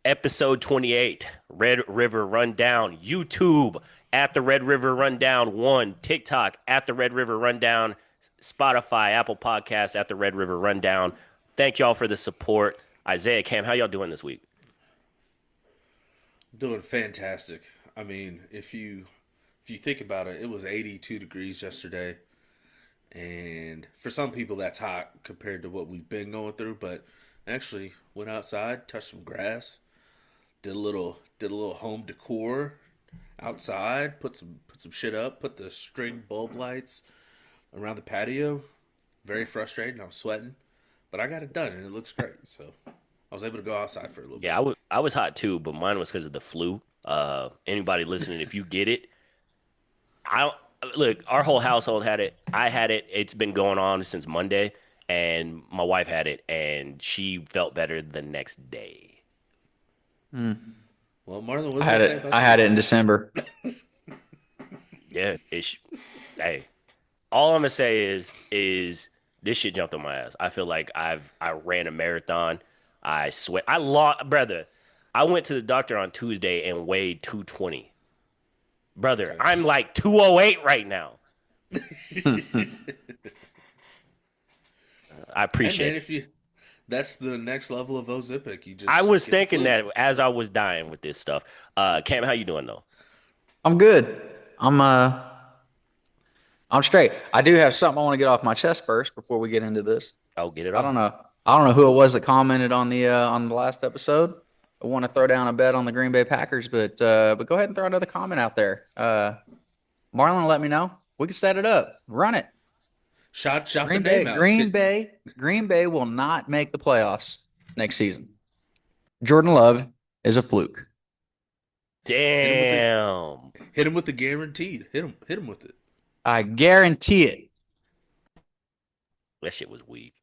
Episode 28, Red River Rundown, YouTube at the Red River Rundown 1, TikTok at the Red River Rundown, Spotify, Apple Podcasts at the Red River Rundown. Thank y'all for the support. Isaiah, Cam, how y'all doing this week? Doing fantastic. I mean, if you think about it, it was 82 degrees yesterday, and for some people that's hot compared to what we've been going through. But actually, went outside, touched some grass, did a little home decor outside, put some shit up, put the string bulb lights around the patio. Very frustrating. I'm sweating, but I got it done, and it looks great. So I was able to go outside for a little Yeah, bit. I was hot too, but mine was because of the flu. Anybody listening, if you get it, I don't look, our whole household had it. I had it. It's been going on since Monday, and my wife had it, and she felt better the next day. Mm. Well, Marlon, what I does that had say it. I about had you? it in December. Yeah, hey, all I'm gonna say is this shit jumped on my ass. I feel like I ran a marathon. I sweat. I lost, brother. I went to the doctor on Tuesday and weighed 220. Brother, Okay. I'm like 208 right now. I Hey appreciate man, it. if you that's the next level of Ozipic. You I just was get the thinking flu. that as I was dying with this stuff. Cam, how you doing though? I'm good. I'm uh I'm straight. I do have something I want to get off my chest first before we get into this. Oh, get it I don't off. know. I don't know who it was that commented on the last episode. I want to throw down a bet on the Green Bay Packers, but go ahead and throw another comment out there. Marlon, let me know. We can set it up. Run it. Shout the Green Bay, name out. Green Bay, Green Bay will not make the playoffs next season. Jordan Love is a fluke. Hit him with the Damn. hit him with the guaranteed. Hit him with it. I guarantee it. That shit was weak.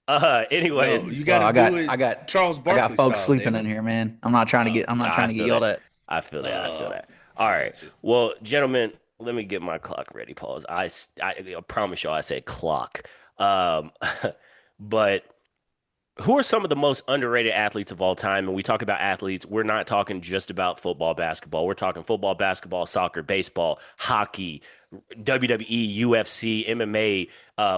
Anyways, No, you got Well, to I do got it I got Charles I got Barkley folks style. sleeping Damn in it. here, man. I'm not trying I to get feel yelled that. at. I feel that. I feel that. All I right. got you. Well, gentlemen, let me get my clock ready. Pause. I promise y'all, I said clock. Um, but who are some of the most underrated athletes of all time? And we talk about athletes, we're not talking just about football, basketball. We're talking football, basketball, soccer, baseball, hockey, WWE, UFC, MMA,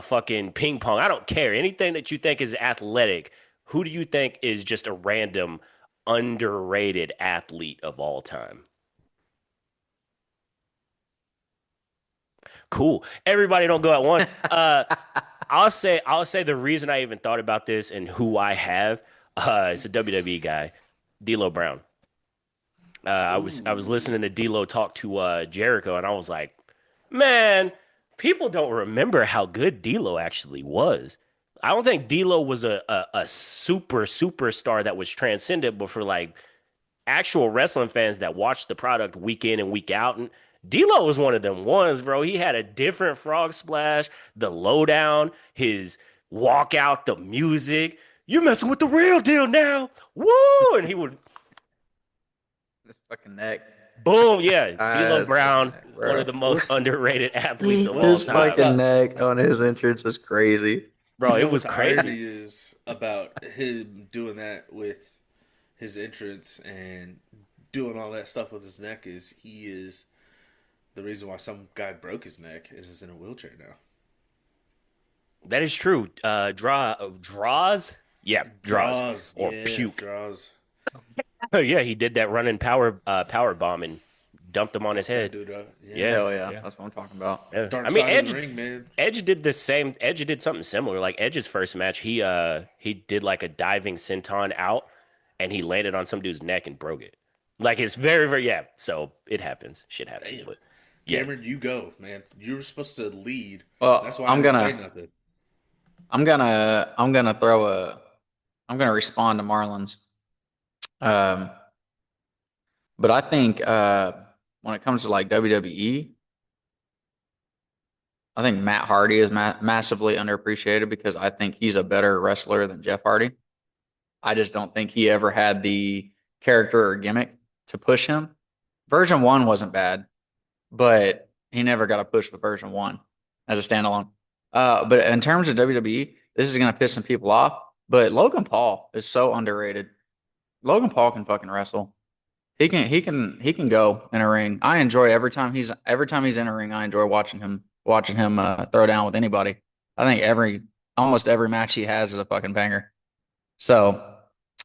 fucking ping pong. I don't care. Anything that you think is athletic, who do you think is just a random underrated athlete of all time? Cool. Everybody don't go at once. I'll say the reason I even thought about this and who I have is a WWE guy, D'Lo Brown. I was Ooh. listening to D'Lo talk to Jericho, and I was like, man, people don't remember how good D'Lo actually was. I don't think D'Lo was a superstar that was transcendent, but for like actual wrestling fans that watch the product week in and week out, and D'Lo was one of them ones, bro. He had a different frog splash, the lowdown, his walkout, the music. You messing with the real deal now, woo! And he would This fucking neck. boom, yeah. D'Lo This fucking Brown, neck, one of bro. the most What's underrated athletes of all This what's time, fucking the neck on his entrance is crazy. bro. you It know what was the crazy. irony is about him doing that with his entrance and doing all that stuff with his neck is he is the reason why some guy broke his neck and is in a wheelchair now. That is true. Draws, yeah, draws Draws, or yeah, puke. draws. Oh yeah, he did that running power bomb and dumped him on his Fuck that head. dude up. Yeah. Yeah, Hell yeah, yeah, that's what I'm talking about. yeah. I Dark mean, side of the ring, man. Edge did the same. Edge did something similar. Like Edge's first match, he did like a diving senton out, and he landed on some dude's neck and broke it. Like it's very yeah. So it happens. Shit happens. Damn. But yeah, Cameron, you go, man. You were supposed to lead. That's Well, why I didn't say nothing. I'm gonna respond to Marlins. Um, but I think when it comes to like WWE, I think Matt Hardy is massively underappreciated because I think he's a better wrestler than Jeff Hardy. I just don't think he ever had the character or gimmick to push him. Version one wasn't bad, but he never got a push with version one as a standalone. But in terms of WWE, this is going to piss some people off. But Logan Paul is so underrated. Logan Paul can fucking wrestle. He can go in a ring. I enjoy every time he's in a ring. I enjoy watching him throw down with anybody. I think almost every match he has is a fucking banger. So,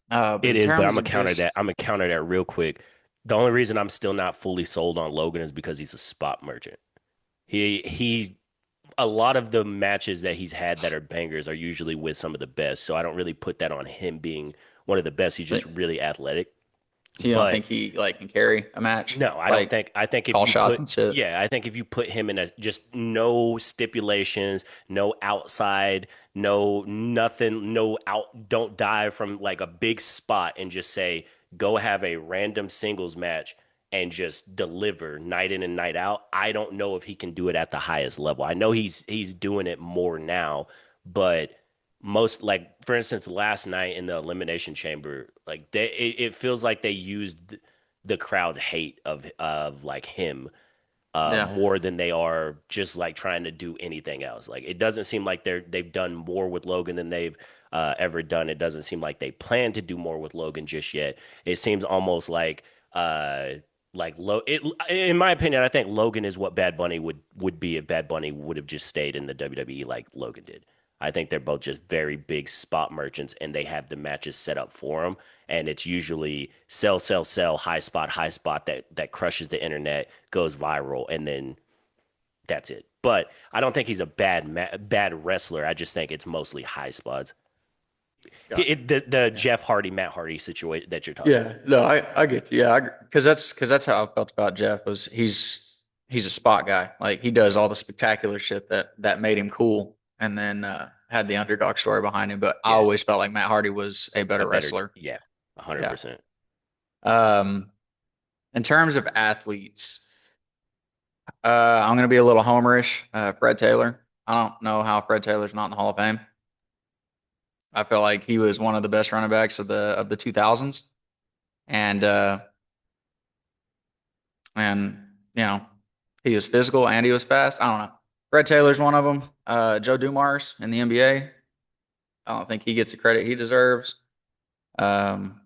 but It in is, but I'm terms gonna of counter that. just I'm gonna counter that real quick. The only reason I'm still not fully sold on Logan is because he's a spot merchant. He a lot of the matches that he's had that are bangers are usually with some of the best. So I don't really put that on him being one of the best. He's just really athletic. so you don't But think he like can carry a match, no, I don't like think. I think if call you shots put, and shit? yeah, I think if you put him in a just no stipulations, no outside, no nothing, no out, don't dive from like a big spot and just say, go have a random singles match and just deliver night in and night out. I don't know if he can do it at the highest level. I know he's doing it more now, but most like for instance last night in the elimination chamber like it feels like they used the crowd's hate of like him Yeah, more than they are just like trying to do anything else. Like it doesn't seem like they've done more with Logan than they've ever done. It doesn't seem like they plan to do more with Logan just yet. It seems almost in my opinion, I think Logan is what Bad Bunny would be if Bad Bunny would have just stayed in the WWE like Logan did. I think they're both just very big spot merchants, and they have the matches set up for them. And it's usually sell, sell, sell, high spot that crushes the internet, goes viral, and then that's it. But I don't think he's a bad wrestler. I just think it's mostly high spots. gotcha. The Yeah. Jeff Hardy, Matt Hardy situation that you're talking Yeah, about. no, I get you. Yeah, because that's how I felt about Jeff. Was he's a spot guy. Like he does all the spectacular shit that made him cool, and then had the underdog story behind him. But I Yeah, always felt like Matt Hardy was a a better better, wrestler. yeah, Yeah. 100%. Um, in terms of athletes, I'm gonna be a little homerish. Fred Taylor. I don't know how Fred Taylor's not in the Hall of Fame. I feel like he was one of the best running backs of the 2000s, and and you know he was physical and he was fast. I don't know. Fred Taylor's one of them. Joe Dumars in the NBA. I don't think he gets the credit he deserves. Um,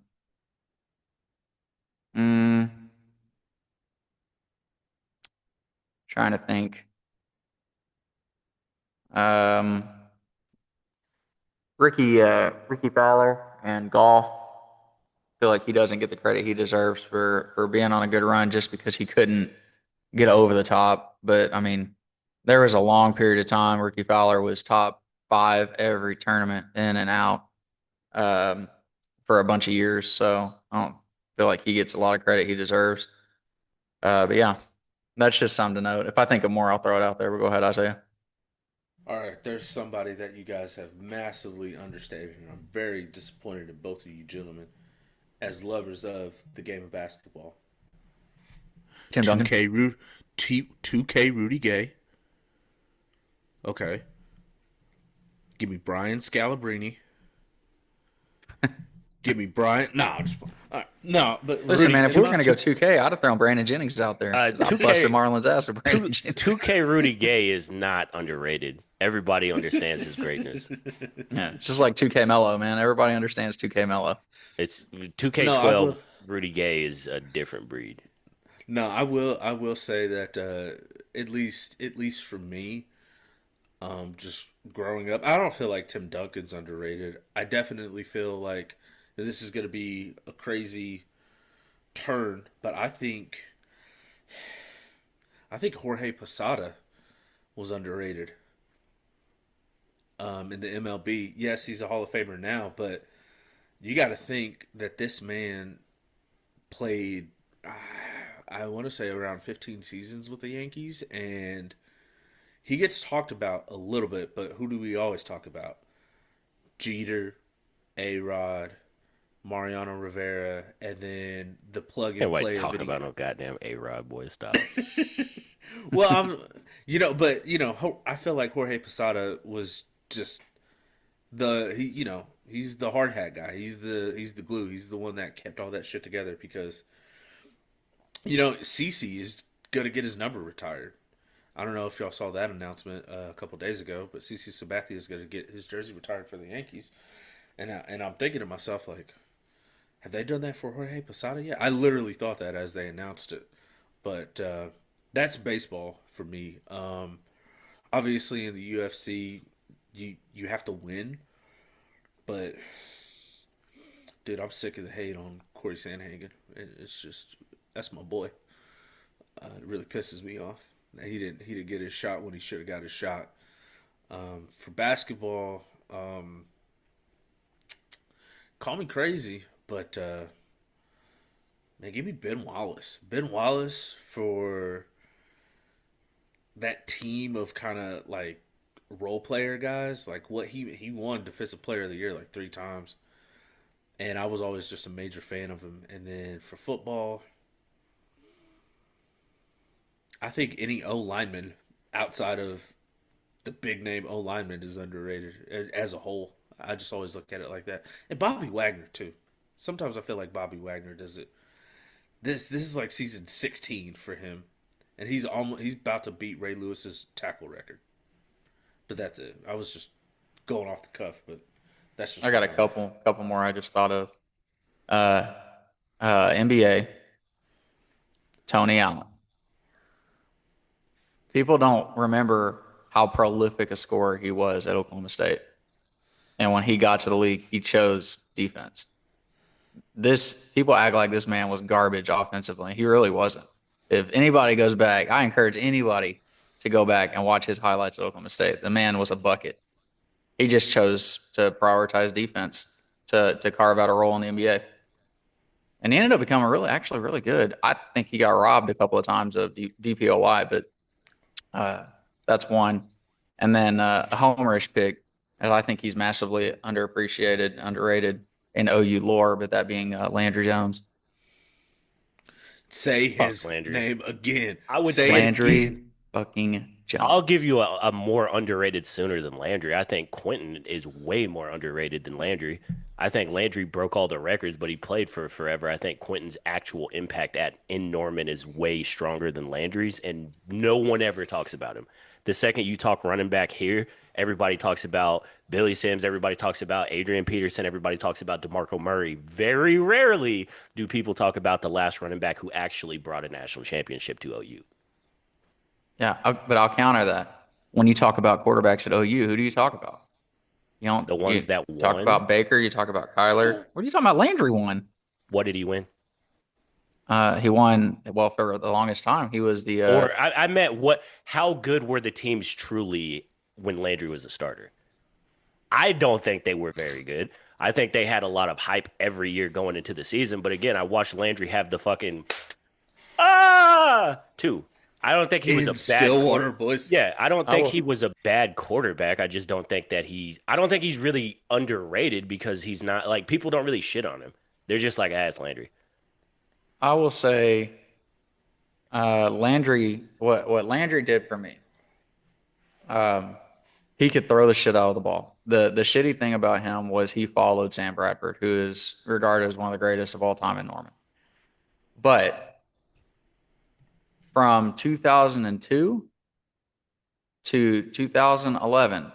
mm, trying to think. Um, Ricky Fowler and golf. Feel like he doesn't get the credit he deserves for being on a good run just because he couldn't get over the top. But I mean, there was a long period of time Ricky Fowler was top five every tournament in and out um, for a bunch of years. So I don't feel like he gets a lot of credit he deserves. But yeah, that's just something to note. If I think of more, I'll throw it out there. But go ahead, Isaiah. All right, there's somebody that you guys have massively understated, and I'm very disappointed in both of you gentlemen as lovers of the game of basketball. Tim Duncan. 2K Ru- 2K Rudy Gay. Okay. Give me Brian Scalabrine. Give me Brian. No, I'm just, all right. No, but Listen, Rudy. man, if we were going to go 2K, I'd have thrown Brandon Jennings out there. 'Cause I busted 2K Marlon's ass with Brandon Jennings. 2K Rudy Gay is not underrated. Everybody understands his greatness. Yeah, it's just like 2K Mello, man. Everybody understands 2K Mello. It's No, I will. 2K12 Rudy Gay is a different breed. No, I will. I will say that at least for me, just growing up, I don't feel like Tim Duncan's underrated. I definitely feel like this is going to be a crazy turn, but I think Jorge Posada was underrated in the MLB. Yes, he's a Hall of Famer now, but you got to think that this man played, I want to say around 15 seasons with the Yankees, and he gets talked about a little bit, but who do we always talk about? Jeter, A Rod, Mariano Rivera, and then the plug and Anyway, play of talking video. about no goddamn A-Rod boy stop. Well, I feel like Jorge Posada was just he's the hard hat guy. He's the glue. He's the one that kept all that shit together because CC is gonna get his number retired. I don't know if y'all saw that announcement a couple days ago, but CC Sabathia is gonna get his jersey retired for the Yankees, and I'm thinking to myself like, have they done that for Jorge Posada yet? I literally thought that as they announced it. But that's baseball for me. Obviously, in the UFC, you have to win. But dude, I'm sick of the hate on Corey Sandhagen. It's just that's my boy. It really pisses me off. He didn't get his shot when he should have got his shot. For basketball, call me crazy, but man, give me Ben Wallace. Ben Wallace for that team of kind of like role player guys. Like what he won Defensive Player of the Year like 3 times, and I was always just a major fan of him. And then for football, I think any O lineman outside of the big name O lineman is underrated as a whole. I just always look at it like that. And Bobby Wagner too. Sometimes I feel like Bobby Wagner does it. This is like season 16 for him, and he's about to beat Ray Lewis's tackle record. But that's it. I was just going off the cuff, but that's just I got a couple more I just thought of. Uh, NBA, Tony Allen. People don't remember how prolific a scorer he was at Oklahoma State. And when he got to the league, he chose defense. This people act like this man was garbage offensively. He really wasn't. If anybody goes back, I encourage anybody to go back and watch his highlights at Oklahoma State. The man was a bucket. He just chose to prioritize defense to carve out a role in the NBA. And he ended up becoming actually really good. I think he got robbed a couple of times of DPOY, but that's one. And then a homerish pick, and I think he's massively underappreciated, underrated in OU lore, but that being Landry Jones. say Fuck his Landry. name again. I would Say say it Landry again. fucking Jones. I'll give you a more underrated Sooner than Landry. I think Quentin is way more underrated than Landry. I think Landry broke all the records, but he played for forever. I think Quentin's actual impact in Norman is way stronger than Landry's, and no one ever talks about him. The second you talk running back here, everybody talks about Billy Sims, everybody talks about Adrian Peterson, everybody talks about DeMarco Murray. Very rarely do people talk about the last running back who actually brought a national championship to OU. Yeah, but I'll counter that. When you talk about quarterbacks at OU, who do you talk about? You don't The you ones that talk won, about Baker, you talk about Kyler. What are you talking about? Landry won. what did he win? He won, well, for the longest time. He was the Or I meant what? How good were the teams truly when Landry was a starter? I don't think they were very good. I think they had a lot of hype every year going into the season. But again, I watched Landry have the fucking two. I don't think he was a In bad Stillwater, boys. Yeah, I don't I think will, he was a bad quarterback. I just don't think that I don't think he's really underrated because he's not like people don't really shit on him. They're just like, it's Landry. I will say Landry, what Landry did for me, um, he could throw the shit out of the ball. The shitty thing about him was he followed Sam Bradford, who is regarded as one of the greatest of all time in Norman. But from 2002 to 2011,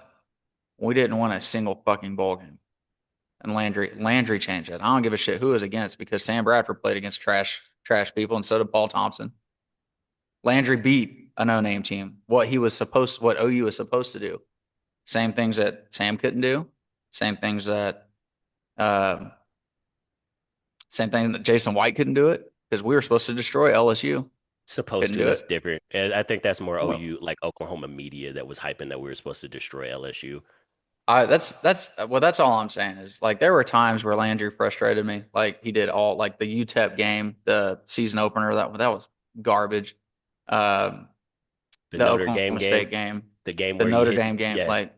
we didn't win a single fucking bowl game. And Landry changed that. I don't give a shit who it was against because Sam Bradford played against trash people, and so did Paul Thompson. Landry beat a no-name team. What OU was supposed to do. Same things that Sam couldn't do. Same things that uh, same thing that Jason White couldn't do it because we were supposed to destroy LSU. Supposed Couldn't to. do That's it. different. And I think that's more Well, OU, like Oklahoma media that was hyping that we were supposed to destroy LSU. that's all I'm saying is like there were times where Landry frustrated me. Like he did all like the UTEP game, the season opener that was garbage. Um, The the Notre Dame Oklahoma State game, game, the game the where he Notre hit, Dame game, yeah, like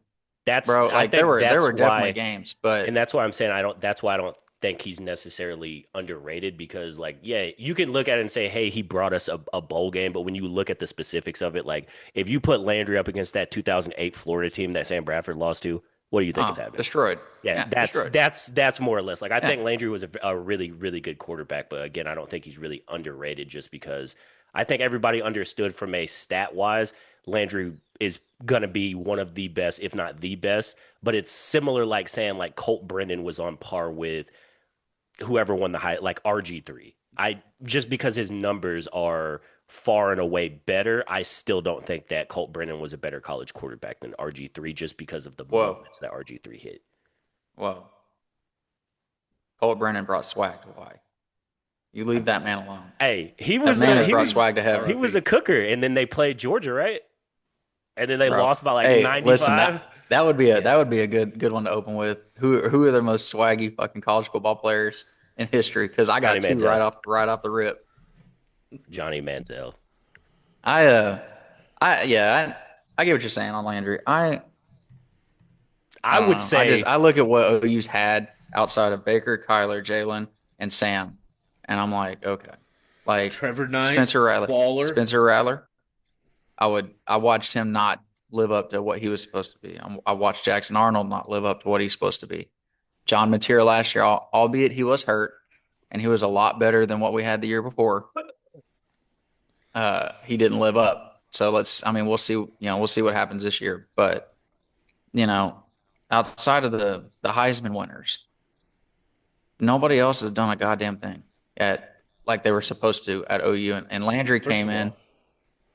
that's. bro, I like think there that's were definitely why, games, and but that's why I'm saying I don't. That's why I don't think he's necessarily underrated because, like, yeah, you can look at it and say, hey, he brought us a bowl game, but when you look at the specifics of it, like, if you put Landry up against that 2008 Florida team that Sam Bradford lost to, what do you think is happening? destroyed. Yeah, Yeah, that's destroyed. that's more or less like I Yeah, think Landry was a really really good quarterback, but again, I don't think he's really underrated just because I think everybody understood from a stat wise, Landry is gonna be one of the best, if not the best. But it's similar like saying like Colt Brennan was on par with whoever won the high, like RG3. I just because his numbers are far and away better, I still don't think that Colt Brennan was a better college quarterback than RG3 just because of the Whoa, moments that RG3 hit. whoa. Colt Brennan brought swag to Hawaii. You leave that man alone. Hey, That man has brought swag to he heaven, was a RIP. cooker, and then they played Georgia, right? And then they bro. lost by like Hey, listen, 95. that would be a Yeah. good one to open with. Who are the most swaggy fucking college football players in history? Because I Johnny got two Manziel. right off the rip. Johnny Manziel. I I get what you're saying on Landry. I I don't would know. say I look at what OU's had outside of Baker, Kyler, Jalen, and Sam, and I'm like, okay, like Trevor Knight, Spencer Rattler. baller. Spencer Rattler. I watched him not live up to what he was supposed to be. I watched Jackson Arnold not live up to what he's supposed to be. John Mateer last year, albeit he was hurt, and he was a lot better than what we had the year before. He didn't live up. So I mean, we'll see. We'll see what happens this year. But you know, outside of the Heisman winners, nobody else has done a goddamn thing at like they were supposed to at OU. And Landry First came of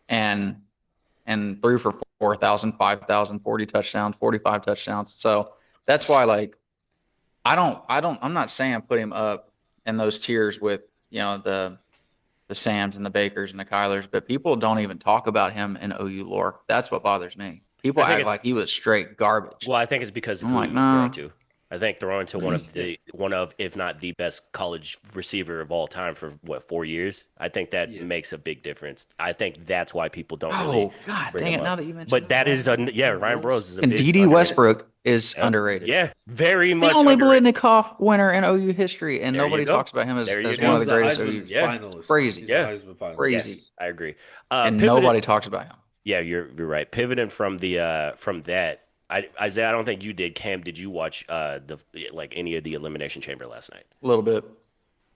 in all, and threw for 4,000, 5,000, 40 touchdowns, 45 touchdowns. So that's why, like, I'm not saying put him up in those tiers with, the Sams and the Bakers and the Kylers, but people don't even talk about him in OU lore. That's what bothers me. People I think act it's like he was straight garbage. well, I think it's because of I'm who like, he was throwing no. to. I think throwing to one of, if not the best college receiver of all time for what 4 years. I think that yeah. makes a big difference. I think that's why people don't really Oh, God bring dang him it. Now up. that you mentioned But that, that is yeah, Ryan Ryan Burroughs Burroughs. is a and big D.D. underrated. Westbrook is Yep. underrated. Yeah, very The much only underrated. Biletnikoff winner in OU history, and There you nobody go. talks about him There you as He one of go. the was a greatest Heisman OUs. Yeah, finalist. Crazy, He's a yeah. Heisman finalist. crazy, Yes, I agree. and Pivoting. nobody talks about him. Yeah, you're right. Pivoting from that, Isaiah, I don't think you did. Cam, did you watch the like any of the Elimination Chamber last night? A little bit.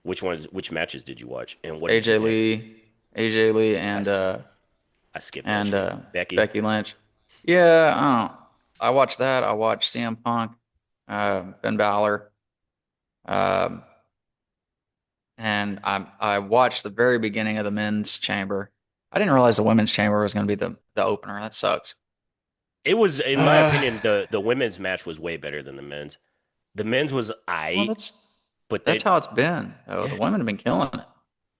Which matches did you watch, and what did you AJ think? Lee, AJ Lee, I, and s- uh, I skipped that and shit. uh, Becky. Becky Lynch. Yeah, I don't know. I watched that. I watched CM Punk, Ben Balor, um, and I watched the very beginning of the men's chamber. I didn't realize the women's chamber was going to be the opener. That sucks. It was, in my Uh, opinion, the women's match was way better than the men's. The men's was well, aight, but that's how it's been. Oh, yeah, the women have been killing it.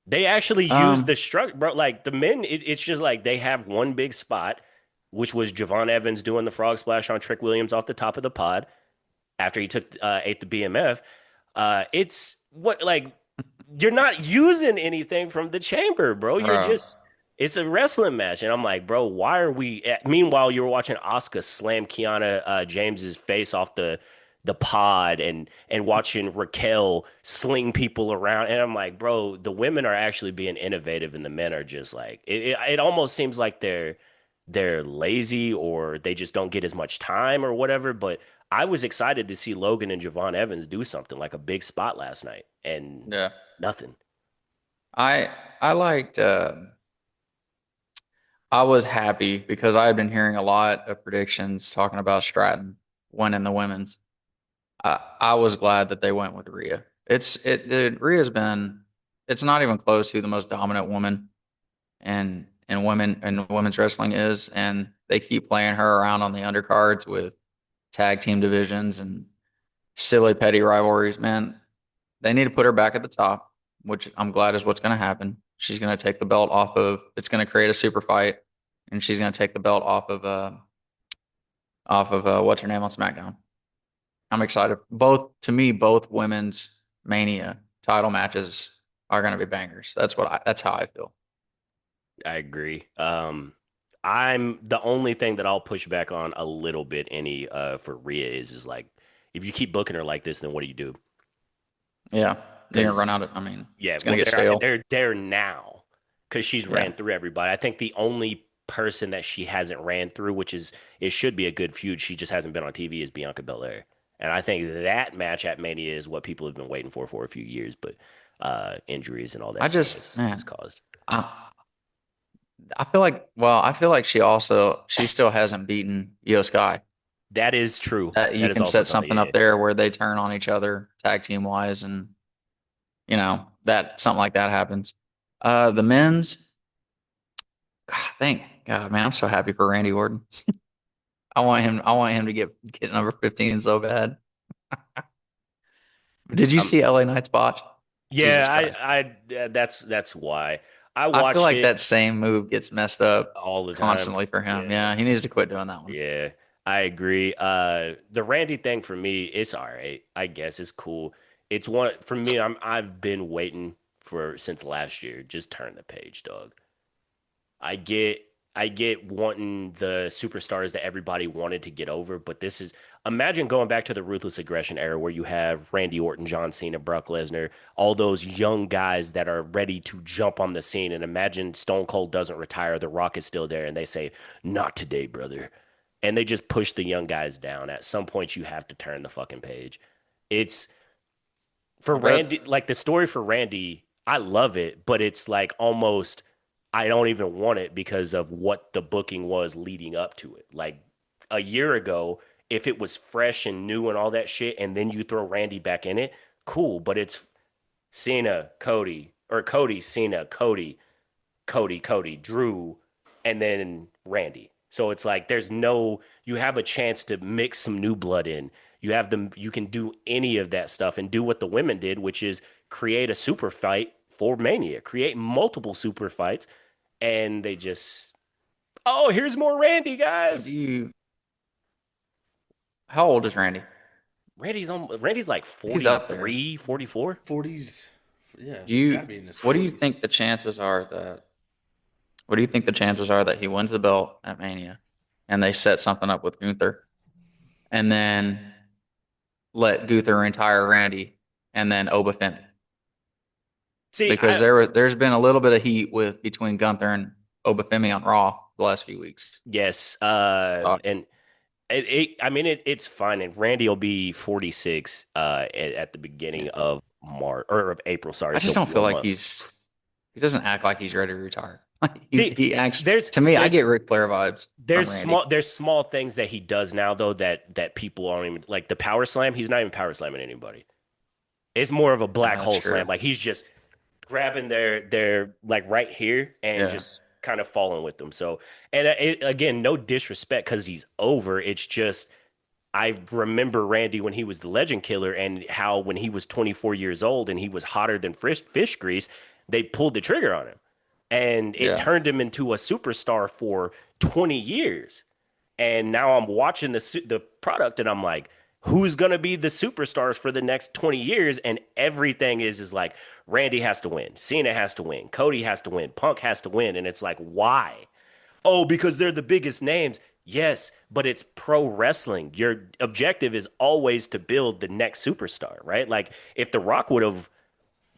they actually used Um, the structure, bro. Like the men, it's just like they have one big spot, which was Javon Evans doing the frog splash on Trick Williams off the top of the pod after he took ate the BMF. It's what like you're not using anything from the chamber, bro. You're bro, just it's a wrestling match, and I'm like, bro, why are we? Meanwhile, you were watching Asuka slam Kiana James's face off the pod, and watching Raquel sling people around, and I'm like, bro, the women are actually being innovative, and the men are just like it almost seems like they're lazy or they just don't get as much time or whatever. But I was excited to see Logan and Javon Evans do something like a big spot last night, and yeah. nothing. I I liked. I was happy because I had been hearing a lot of predictions talking about Stratton winning the women's. I was glad that they went with Rhea. Rhea's been. It's not even close who the most dominant woman and women's wrestling is, and they keep playing her around on the undercards with tag team divisions and silly petty rivalries. Man, they need to put her back at the top, which I'm glad is what's going to happen. She's going to take the belt off of. It's going to create a super fight, and she's going to take the belt off of what's her name on SmackDown. I'm excited. Both women's Mania title matches are going to be bangers. That's how I feel. I agree. I'm the only thing that I'll push back on a little bit any for Rhea is like if you keep booking her like this, then what do you do? Yeah, they're gonna run out Because of. I mean, yeah, it's well gonna get they're stale. they're there now because she's Yeah, ran through everybody. I think the only person that she hasn't ran through, which is it should be a good feud, she just hasn't been on TV, is Bianca Belair. And I think that match at Mania is what people have been waiting for a few years, but injuries and all I that stuff just has man, caused. I I feel like she still hasn't beaten Io Sky. That is true. That you That is can also set something. something Yeah. up there where they turn on each other tag team wise, and that something like that happens. The men's, God, thank God, man, I'm so happy for Randy Orton. I want him to get number 15 so bad. Did you Um, see LA Knight's botch? yeah, Jesus Christ. that's why I I feel watched like it that same move gets messed up all the time. constantly for him. Yeah. Yeah, he needs to quit doing that one. Yeah, I agree. The Randy thing for me, it's all right. I guess it's cool. It's one for me. I've been waiting for since last year. Just turn the page, dog. I get I get wanting the superstars that everybody wanted to get over, but this is imagine going back to the ruthless aggression era where you have Randy Orton, John Cena, Brock Lesnar, all those young guys that are ready to jump on the scene. And imagine Stone Cold doesn't retire, The Rock is still there, and they say, "Not today, brother." And they just push the young guys down. At some point, you have to turn the fucking page. It's for I bet. Randy, like the story for Randy, I love it, but it's like almost I don't even want it because of what the booking was leading up to it. Like a year ago, if it was fresh and new and all that shit, and then you throw Randy back in it, cool. But it's Cena, Cody, or Cody, Cena, Cody, Cody, Drew, and then Randy. So it's like you have a chance to mix some new blood in. You can do any of that stuff and do what the women did, which is create a super fight for Mania, create multiple super fights, and they just, oh, here's more Randy, What do guys. you? How old is Randy? Randy's like He's up there. 43, 44. 40s. Yeah, Do gotta you? be in his What do you 40s. think the chances are that? What do you think the chances are that he wins the belt at Mania, and they set something up with Gunther, and then let Gunther retire Randy, and then Oba Femi? See, Because there's been a little bit of heat with between Gunther and Oba Femi on Raw the last few weeks. yes, Uh, and I mean, it's fine. And Randy will be 46 at the beginning yeah. of March or of April. Sorry, I so just don't feel one like month. he doesn't act like he's ready to retire. Like See, he acts there's to me, I there's get Ric Flair vibes from Randy. there's small things that he does now though that people aren't even like the power slam. He's not even power slamming anybody. It's more of a black That's hole true. slam. Like he's just grabbing their like right here and Yeah. just kind of falling with them. So and again, no disrespect because he's over. It's just I remember Randy when he was the Legend Killer and how when he was 24 years old and he was hotter than fish grease, they pulled the trigger on him. And it Yeah. turned him into a superstar for 20 years. And now I'm watching the product and I'm like, who's going to be the superstars for the next 20 years? And everything is like Randy has to win, Cena has to win, Cody has to win, Punk has to win. And it's like, why? Oh, because they're the biggest names. Yes, but it's pro wrestling. Your objective is always to build the next superstar, right? Like if The Rock would have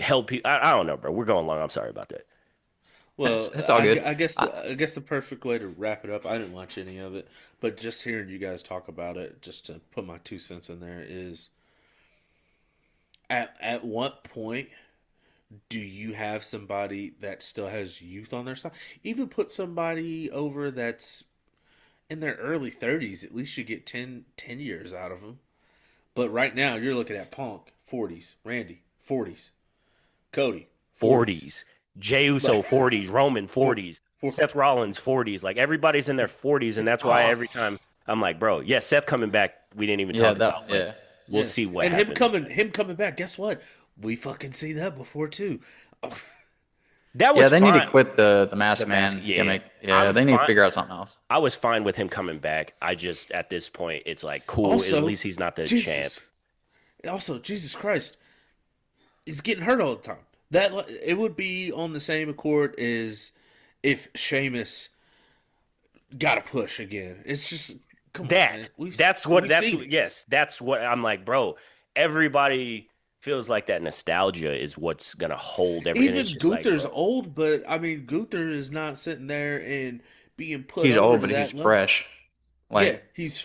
held people, I don't know, bro. We're going long. I'm sorry about that. Well, It's all good. I guess I, I guess the perfect way to wrap it up. I didn't watch any of it, but just hearing you guys talk about it, just to put my 2 cents in there, is at what point do you have somebody that still has youth on their side? Even put somebody over that's in their early 30s. At least you get ten years out of them. But right now, you're looking at Punk 40s, Randy 40s, Cody 40s, 40s. Jey Uso like 40s, Roman four, 40s, four. Seth Rollins 40s. Like everybody's in their 40s, and that's why Oh, every time I'm like, bro, yeah, Seth coming back, we didn't even yeah, talk about, but yeah. we'll yeah, see what and happens. him coming back. Guess what? We fucking see that before too. Oh, That Yeah, was they need to fine. quit the The masked mask, man yeah. gimmick. Yeah, I'm they need to fine. figure out something else. I was fine with him coming back. I just at this point, it's like cool. At also, least he's not the champ. Jesus. Also, Jesus Christ, he's getting hurt all the time. That it would be on the same accord as if Sheamus got a push again. It's just come on, man. That We've seen it. that's what I'm like, bro. Everybody feels like that nostalgia is what's gonna hold every, and it's Even just like, Gunther's bro, old, but I mean Gunther is not sitting there and being put He's over old, to but he's that level. fresh. Yeah, Like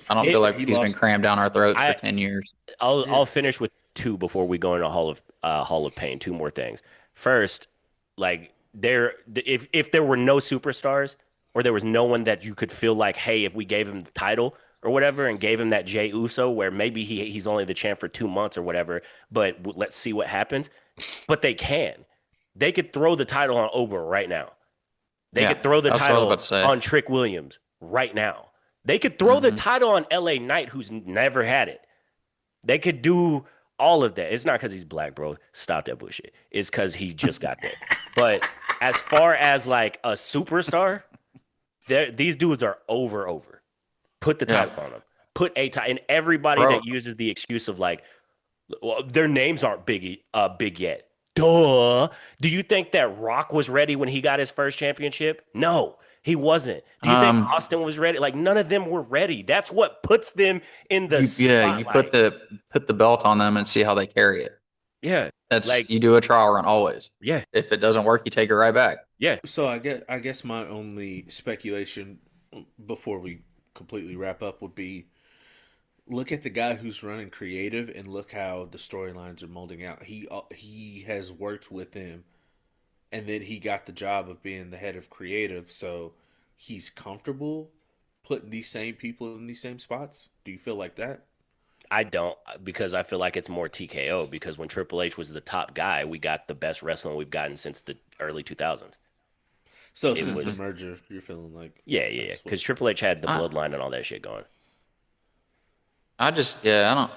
I don't feel like he he's been lost. crammed down our throats for I 10 years. I'll Yeah, finish with two before we go into Hall of Pain. Two more things. First, like if there were no superstars or there was no one that you could feel like, hey, if we gave him the title or whatever and gave him that Jey Uso, where maybe he's only the champ for 2 months or whatever, but let's see what happens. but they can. They could throw the title on Ober right now. They Yeah, could throw the that's what I was title about to say. on Trick Williams right now. They could throw the Hmm. title on LA Knight, who's never had it. They could do all of that. It's not because he's black, bro. Stop that bullshit. It's because he just got there. But as far as like a superstar, these dudes are over. Put the Yeah, title on them. Put a title. And everybody bro. that uses the excuse of like, well, their names aren't big yet. Duh. Do you think that Rock was ready when he got his first championship? No, he wasn't. Do you think Um, Austin was ready? Like none of them were ready. That's what puts them in the you spotlight. put the belt on them and see how they carry it. Yeah. That's Like, you do a trial run always. yeah, If it doesn't work, you take it right back. yeah. So I guess my only speculation before we completely wrap up would be look at the guy who's running creative and look how the storylines are molding out. He has worked with them, and then he got the job of being the head of creative, so he's comfortable putting these same people in these same spots. Do you feel like that? I don't because I feel like it's more TKO because when Triple H was the top guy, we got the best wrestling we've gotten since the early 2000s. So It since the was merger, you're feeling like yeah. that's what. Because Triple H had the I bloodline and all that shit going. I just yeah I don't.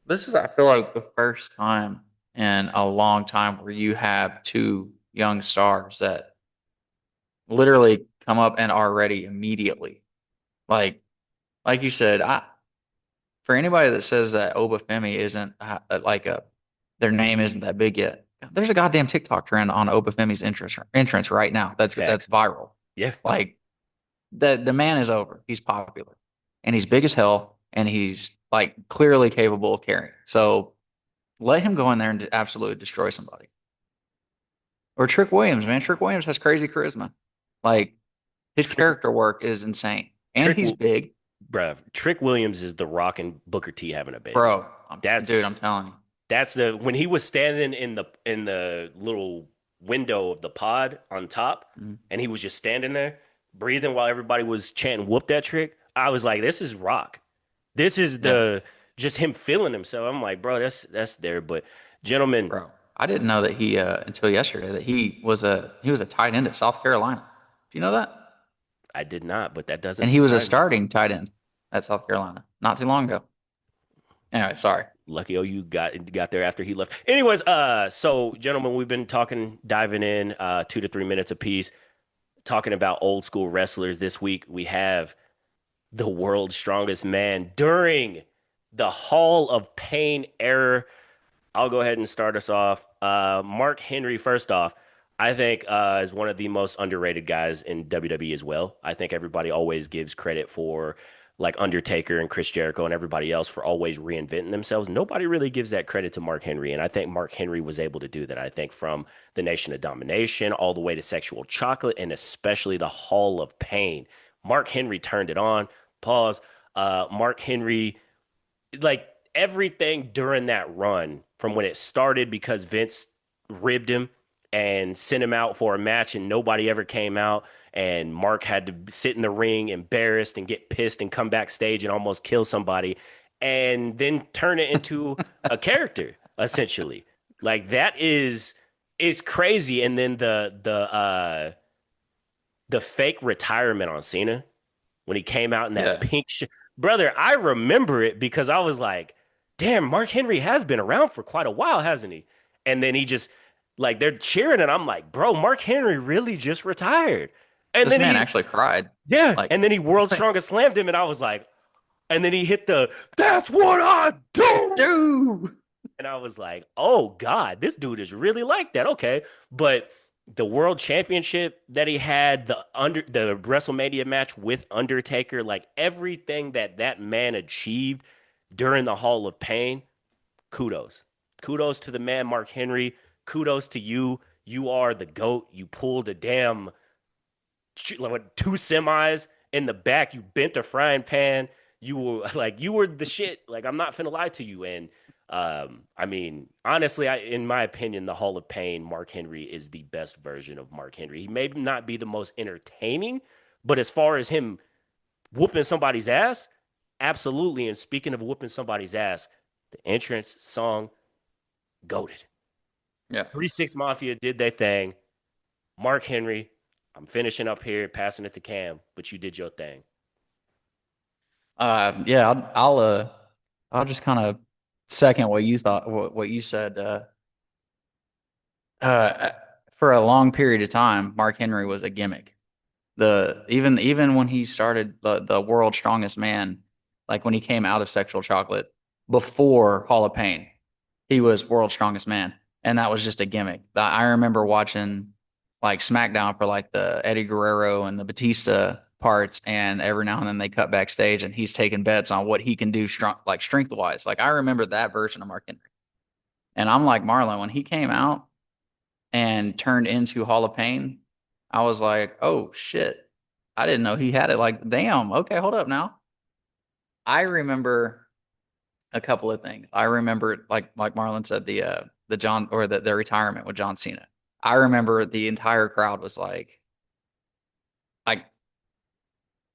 This is I feel like the first time in a long time where you have two young stars that literally come up and are ready immediately. Like like you said, I for anybody that says that Obafemi isn't like a their name isn't that big yet. There's a goddamn TikTok trend on Obafemi's entrance right now. That's Facts. viral. Yeah. Like the man is over. He's popular, and he's big as hell, and he's like clearly capable of carrying. So let him go in there and absolutely destroy somebody. Or Trick Williams, man. Trick Williams has crazy charisma. Like his Trick character work is insane, and Trick he's big, Bruh, Trick Williams is the Rock and Booker T having a baby. bro. Dude, That's I'm telling you. that's the when he was standing in the little window of the pod on top, Mhm. and he was just standing there breathing while everybody was chanting "Whoop that trick." I was like, "This is Rock. This is Yeah. the just him feeling himself." I'm like, "Bro, that's there." But gentlemen, Bro, I didn't know that he until yesterday that he was a tight end at South Carolina. Do you know that? I did not, but that doesn't And he was a surprise me. starting tight end at South Carolina not too long ago. Anyway, sorry. Lucky OU got there after he left. Anyways, so gentlemen, we've been talking, diving in, 2 to 3 minutes apiece, talking about old school wrestlers. This week we have the world's strongest man during the Hall of Pain era. I'll go ahead and start us off. Mark Henry, first off, I think is one of the most underrated guys in WWE as well. I think everybody always gives credit for like Undertaker and Chris Jericho and everybody else for always reinventing themselves. Nobody really gives that credit to Mark Henry. And I think Mark Henry was able to do that. I think from the Nation of Domination all the way to Sexual Chocolate and especially the Hall of Pain. Mark Henry turned it on. Pause. Mark Henry like everything during that run from when it started because Vince ribbed him and sent him out for a match and nobody ever came out and Mark had to sit in the ring embarrassed and get pissed and come backstage and almost kill somebody and then turn it into a character essentially. Like that is crazy and then the fake retirement on Cena when he came out in that Yeah. pink brother, I remember it because I was like, damn, Mark Henry has been around for quite a while, hasn't he? And then he just like they're cheering and I'm like, bro, Mark Henry really just retired. And This then man he actually cried. yeah, Like and then he world strongest slammed him and I was like, and then he hit the that's what I do. dude. And I was like, oh God, this dude is really like that. Okay. But the world championship that he had, the WrestleMania match with Undertaker, like everything that that man achieved during the Hall of Pain, kudos. Kudos to the man, Mark Henry. Kudos to you. You are the GOAT. You pulled a damn like, two semis in the back. You bent a frying pan. You were like you were the shit. Like I'm not finna lie to you. And I mean, honestly, in my opinion, the Hall of Pain, Mark Henry is the best version of Mark Henry. He may not be the most entertaining, but as far as him whooping somebody's ass, absolutely. And speaking of whooping somebody's ass, the entrance song, goated. Yeah. 3-6 Mafia did their thing. Mark Henry, I'm finishing up here, passing it to Cam, but you did your thing. Yeah, I'll just kind of second what you thought, what you said. Uh, for a long period of time, Mark Henry was a gimmick. Even when he started the world's strongest man, like when he came out of Sexual Chocolate before Hall of Pain, he was world's strongest man, and that was just a gimmick. I remember watching like SmackDown for like the Eddie Guerrero and the Batista parts, and every now and then they cut backstage, and he's taking bets on what he can do strong, like strength wise. Like I remember that version of Mark Henry, and I'm like Marlon when he came out and turned into Hall of Pain. I was like, oh shit, I didn't know he had it. Like, damn, okay, hold up now. I remember a couple of things. I remember like Marlon said the John or the retirement with John Cena. I remember the entire crowd was like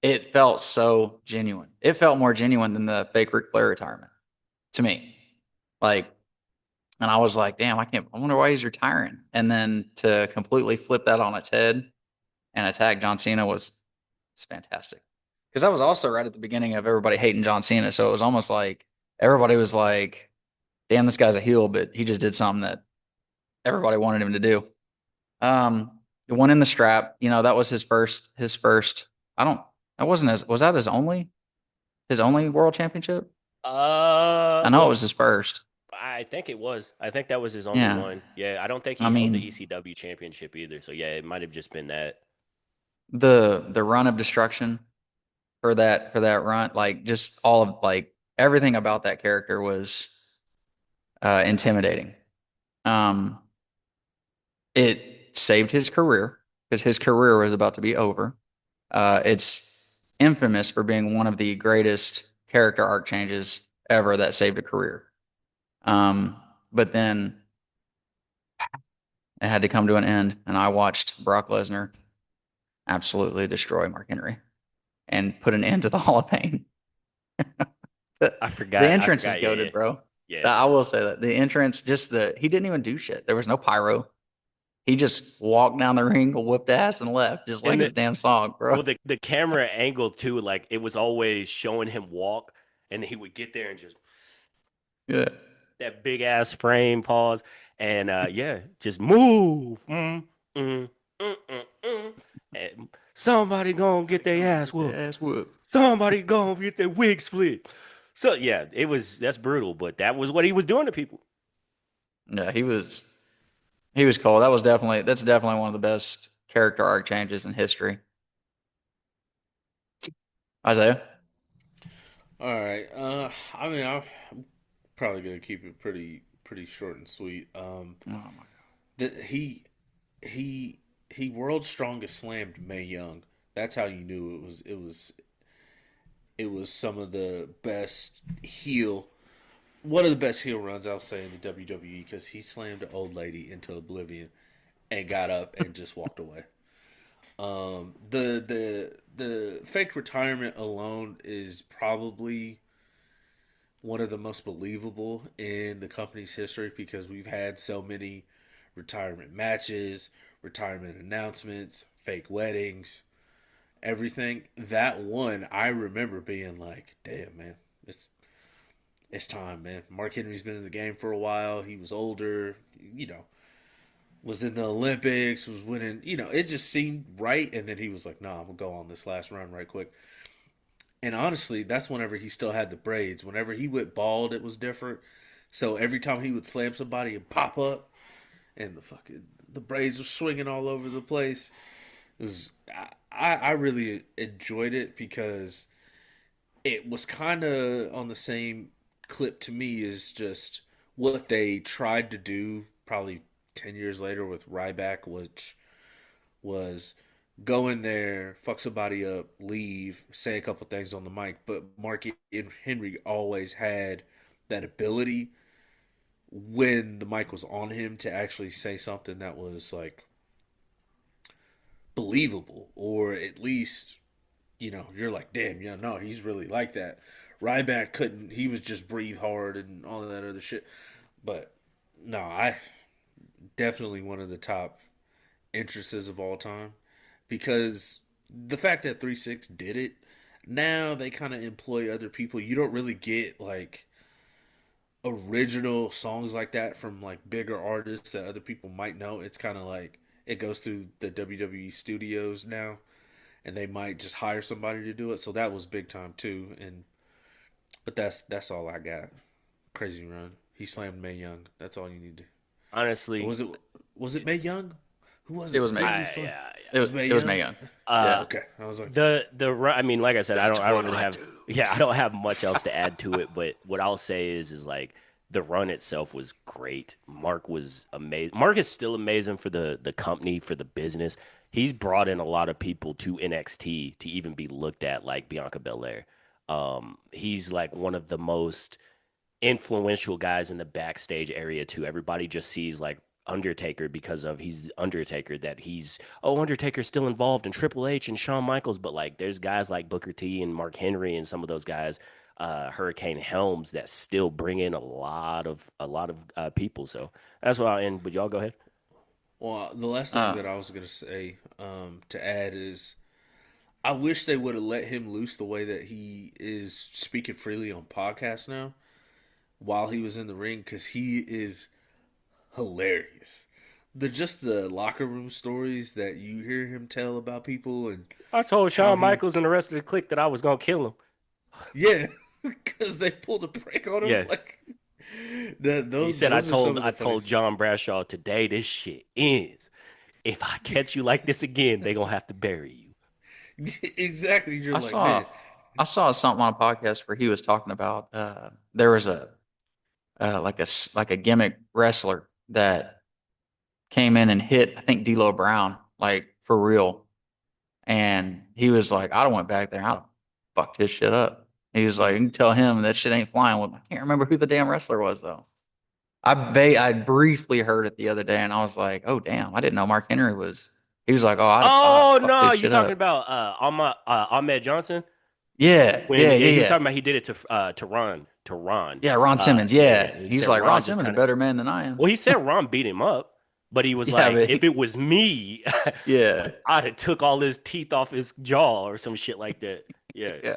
it felt so genuine. It felt more genuine than the fake Ric Flair retirement to me. Like, and I was like, damn, I wonder why he's retiring. And then to completely flip that on its head and attack John Cena was it's fantastic. Because that was also right at the beginning of everybody hating John Cena. So it was almost like everybody was like, damn, this guy's a heel, but he just did something that everybody wanted him to do. The one in the strap, that was his first. I don't, that wasn't was that his only world championship? I know it Well, was his first. I think it was. I think that was his only Yeah. one. Yeah, I don't think I he held the mean, ECW championship either. So yeah, it might have just been that. the run of destruction for that run, like just all of like everything about that character was intimidating. Um, it saved his career because his career was about to be over. It's infamous for being one of the greatest character arc changes ever that saved a career. Um, but then it had to come to an end, and I watched Brock Lesnar absolutely destroy Mark Henry and put an end to the Hall of Fame. The, I the forgot. I entrance is forgot. Yeah, goaded, yeah, bro. yeah. I will say that the entrance, just he didn't even do shit. There was no pyro. He just walked down the ring, whooped ass, and left, just like And his damn song, bro. well, the camera angle too, like it was always showing him walk, and he would get there and just Yeah. that big ass frame pause, and yeah, just move. And somebody gonna get Somebody their gonna ass get their whooped. ass whooped. Somebody gonna get their wig split. So yeah, that's brutal, but that was what he was doing to people. Yeah, he was cool. That's definitely one of the best character arc changes in history. Isaiah. All right. I mean, I'm probably gonna keep it pretty short and sweet. Oh my That he he world's strongest slammed Mae Young. That's how you knew it was some of the best heel, one of the best heel runs I'll say in the WWE because he slammed an old lady into oblivion and got up and just walked away. The fake retirement alone is probably one of the most believable in the company's history because we've had so many retirement matches, retirement announcements, fake weddings, everything. That one I remember being like, "Damn, man, it's time, man." Mark Henry's been in the game for a while. He was older, was in the Olympics, was winning. It just seemed right. And then he was like, "Nah, I'm gonna go on this last run right quick." And honestly, that's whenever he still had the braids. Whenever he went bald, it was different. So every time he would slam somebody and pop up, and the braids were swinging all over the place. I really enjoyed it because it was kind of on the same clip to me as just what they tried to do probably 10 years later with Ryback, which was go in there, fuck somebody up, leave, say a couple things on the mic. But Mark Henry always had that ability when the mic was on him to actually say something that was like believable, or at least you're like, damn, yeah, no, he's really like that. Ryback couldn't. He was just breathe hard and all of that other shit. But no, I definitely one of the top entrances of all time because the fact that 3 6 did it, now they kind of employ other people. You don't really get like original songs like that from like bigger artists that other people might know. It's kind of like it goes through the WWE studios now, and they might just hire somebody to do it. So that was big time too. And but that's all I got. Crazy Run. He slammed Mae Young. That's all you need to. Or Honestly, was it Mae Young? Who was It it? was Mae Who did Young. he slam? yeah, It yeah. was Mae It was Young. Mae Young. Uh, Yeah. Okay, I was like, I mean, like I said, That's I don't what really I have, do. yeah, I don't have much else to add to it. But what I'll say is like the run itself was great. Mark was amazing. Mark is still amazing for the company, for the business. He's brought in a lot of people to NXT to even be looked at like Bianca Belair. He's like one of the most influential guys in the backstage area too. Everybody just sees like Undertaker because of he's Undertaker, that he's, oh, Undertaker's still involved in Triple H and Shawn Michaels, but like there's guys like Booker T and Mark Henry and some of those guys, Hurricane Helms, that still bring in a lot of people. So that's what I'll end. But y'all go ahead. well, the last thing Uh, that I was gonna say to add is I wish they would have let him loose the way that he is speaking freely on podcasts now while he was in the ring because he is hilarious. The locker room stories that you hear him tell about people and I told how Shawn he Michaels and the rest of the clique that I was gonna kill him. yeah because they pulled a prank on him Yeah, like that. he Those said I those are some told of I the told funniest. John Bradshaw today this shit ends. If I catch you like this again, they gonna have to bury you. Exactly, you're I like man. saw I saw something on a podcast where he was talking about there was a like a gimmick wrestler that came in and hit I think D'Lo Brown like for real, and he was like, I don't went back there, I fucked his shit up. He was like, you can tell him that shit ain't flying with him. I can't remember who the damn wrestler was though. I briefly heard it the other day, and I was like, oh damn, I didn't know Mark Henry was. He was like, oh, I'd Oh fucked no, his you shit talking up. about Ahmed Johnson? Yeah, When yeah, yeah, yeah, he was yeah. talking about he did it to Ron. Yeah, Ron Simmons. Yeah, Yeah, he he's said like Ron Ron just Simmons a kind of, better man than I am. well, he said Ron beat him up, but he was Yeah, like, but if it was me, yeah, I'd have took all his teeth off his jaw or some shit like that. Yeah, yeah.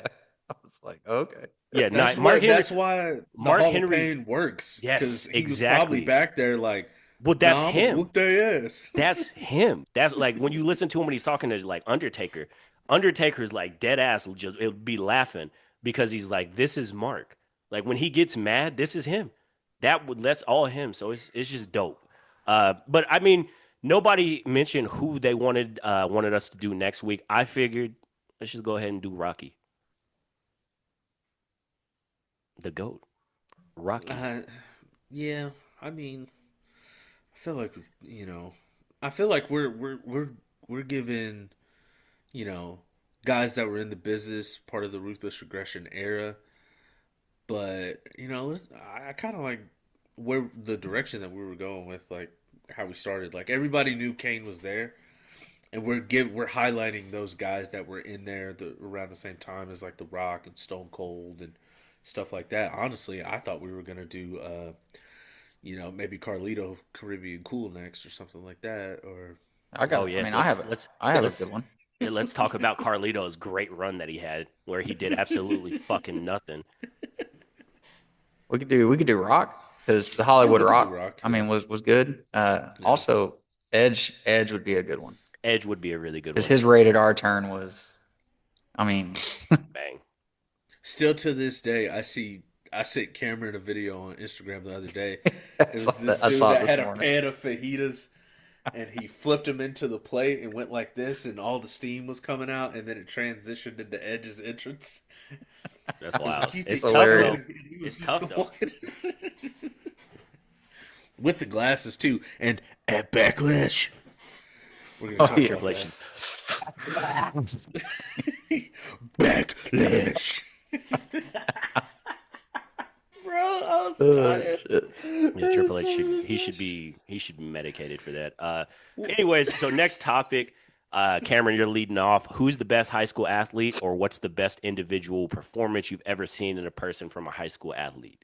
I was like, okay. yeah. That's Not Mark what. Henry. That's why the Mark Hall of Henry's, Pain works because yes, he was probably exactly. back there like, Well, that's "Nah, I'm gonna him. whoop their ass." That's him. That's like when you listen to him when he's talking to like Undertaker. Undertaker's like dead ass. Just it'll be laughing because he's like, "This is Mark." Like when he gets mad, this is him. That's all him. So it's just dope. But I mean, nobody mentioned who they wanted us to do next week. I figured let's just go ahead and do Rocky, the goat, Rocky. uh, yeah, I mean, I feel like I feel like we're giving you know guys that were in the business part of the ruthless regression era, but I kind of like where the direction that we were going with, like how we started. Like everybody knew Kane was there, and we're highlighting those guys that were in there around the same time as like The Rock and Stone Cold and stuff like that. Honestly, I thought we were gonna do maybe Carlito Caribbean Cool next or something like that. Or Oh I yes, mean, let's I have a let's good one. yeah, let's talk about Carlito's great run that he had, where he did absolutely fucking nothing. We could do Rock because the yeah, Hollywood we could do Rock. Rock. I Yeah, mean, was good. yeah. Also, Edge would be a good one Edge would be a really good because one his too. rated R turn was. I mean, Bang. Still to this day, I sent Cameron a video on Instagram the other day. It was this I dude saw it that this had a morning. pan of fajitas and he flipped them into the plate and went like this, and all the steam was coming out, and then it transitioned into Edge's entrance. That's I was like, wild. "You It's think tough you Hilarious. though. really?" And he It's was tough though. walking with the glasses too. And at Backlash, we're gonna Oh talk yeah. Triple about H is that. Backlash, bro. I was Oh dying. shit. yeah, That is Triple H so should funny. he should be medicated for that. Anyways, so next topic, Cameron, you're leading off. Who's the best high school athlete, or what's the best individual performance you've ever seen in a person from a high school athlete?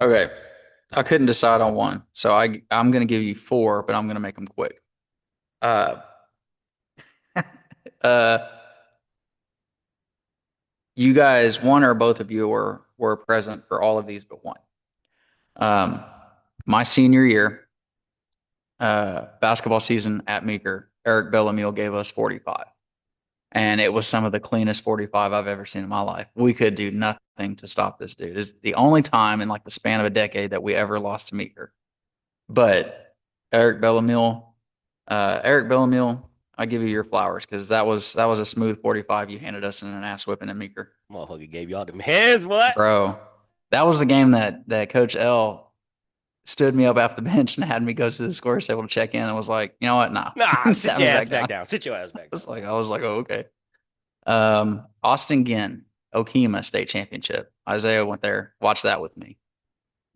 Okay. I couldn't decide on one, so I'm going to give you four, but I'm going to make them quick. Uh, uh, you guys, one or both of you were present for all of these but one. Um, my senior year, basketball season at Meeker, Eric Bellamille gave us 45. And it was some of the cleanest 45 I've ever seen in my life. We could do nothing to stop this dude. It's the only time in like the span of a decade that we ever lost to Meeker. But Eric Bellamille, Eric Bellamille, I give you your flowers because that was a smooth 45 you handed us in an ass whipping at Meeker. Motherfucker gave y'all them hands, what? Bro, that was the game that Coach L stood me up off the bench and had me go to the scores table to check in and was like, you know what? Nah. Nah, sit Sat your me ass back back down. down. Sit your ass back down. I was like, oh, okay. Austin Ginn, Okema State Championship. Isaiah went there, watched that with me.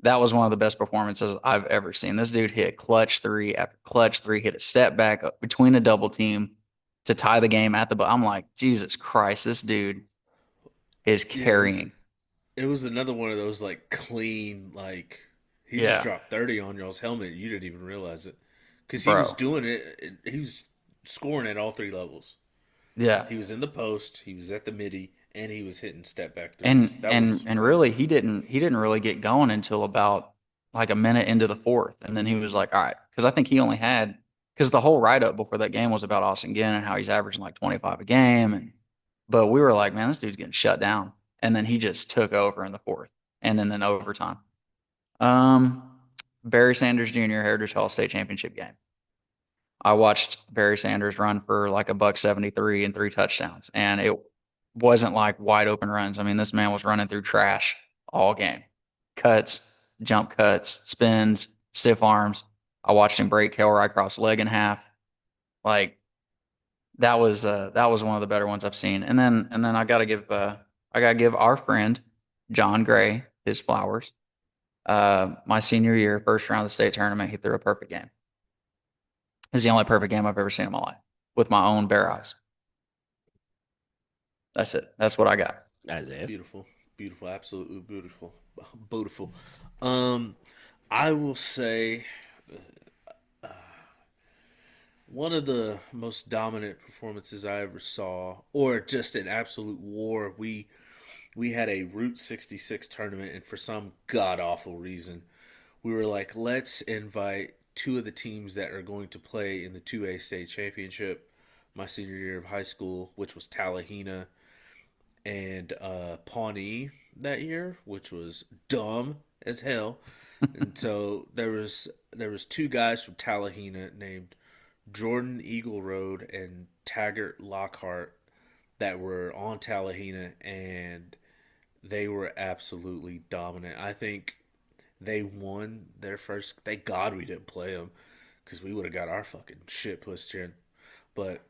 That was one of the best performances I've ever seen. This dude hit clutch three after clutch three, hit a step back up between a double team to tie the game at the. I'm like, Jesus Christ, this dude is Yeah, it was carrying. it was another one of those like clean like he just Yeah, dropped 30 on y'all's helmet. You didn't even realize it because he was bro. doing it. He was scoring at all three levels. Yeah, He was in the post, he was at the midi, and he was hitting step back threes. and That and was and really, he didn't really get going until about like a minute into the fourth, and then he was like, all right, because I think he only had because the whole write up before that game was about Austin Ginn and how he's averaging like 25 a game, and but we were like, man, this dude's getting shut down, and then he just took over in the fourth, and then in overtime. Um, Barry Sanders Jr. Heritage Hall State Championship game. I watched Barry Sanders run for like a buck 73 and three touchdowns, and it wasn't like wide open runs. I mean, this man was running through trash all game, cuts, jump cuts, spins, stiff arms. I watched him break Kelroy across leg in half. Like that was one of the better ones I've seen. And then I gotta give our friend John Gray his flowers. My senior year, first round of the state tournament, he threw a perfect game. It's the only perfect game I've ever seen in my life with my own bare eyes. That's it. That's what I got. Isaiah. beautiful, beautiful, absolutely beautiful, beautiful. Um, I will say one of the most dominant performances I ever saw, or just an absolute war. We had a Route 66 tournament, and for some god awful reason, we were like, let's invite two of the teams that are going to play in the 2A state championship my senior year of high school, which was Tallahena and Pawnee that year, which was dumb as hell. And so there was two guys from Tallahena named Jordan Eagle Road and Taggart Lockhart that were on Tallahena, and they were absolutely dominant. I think they won their first. Thank God we didn't play them because we would have got our fucking shit pushed in. But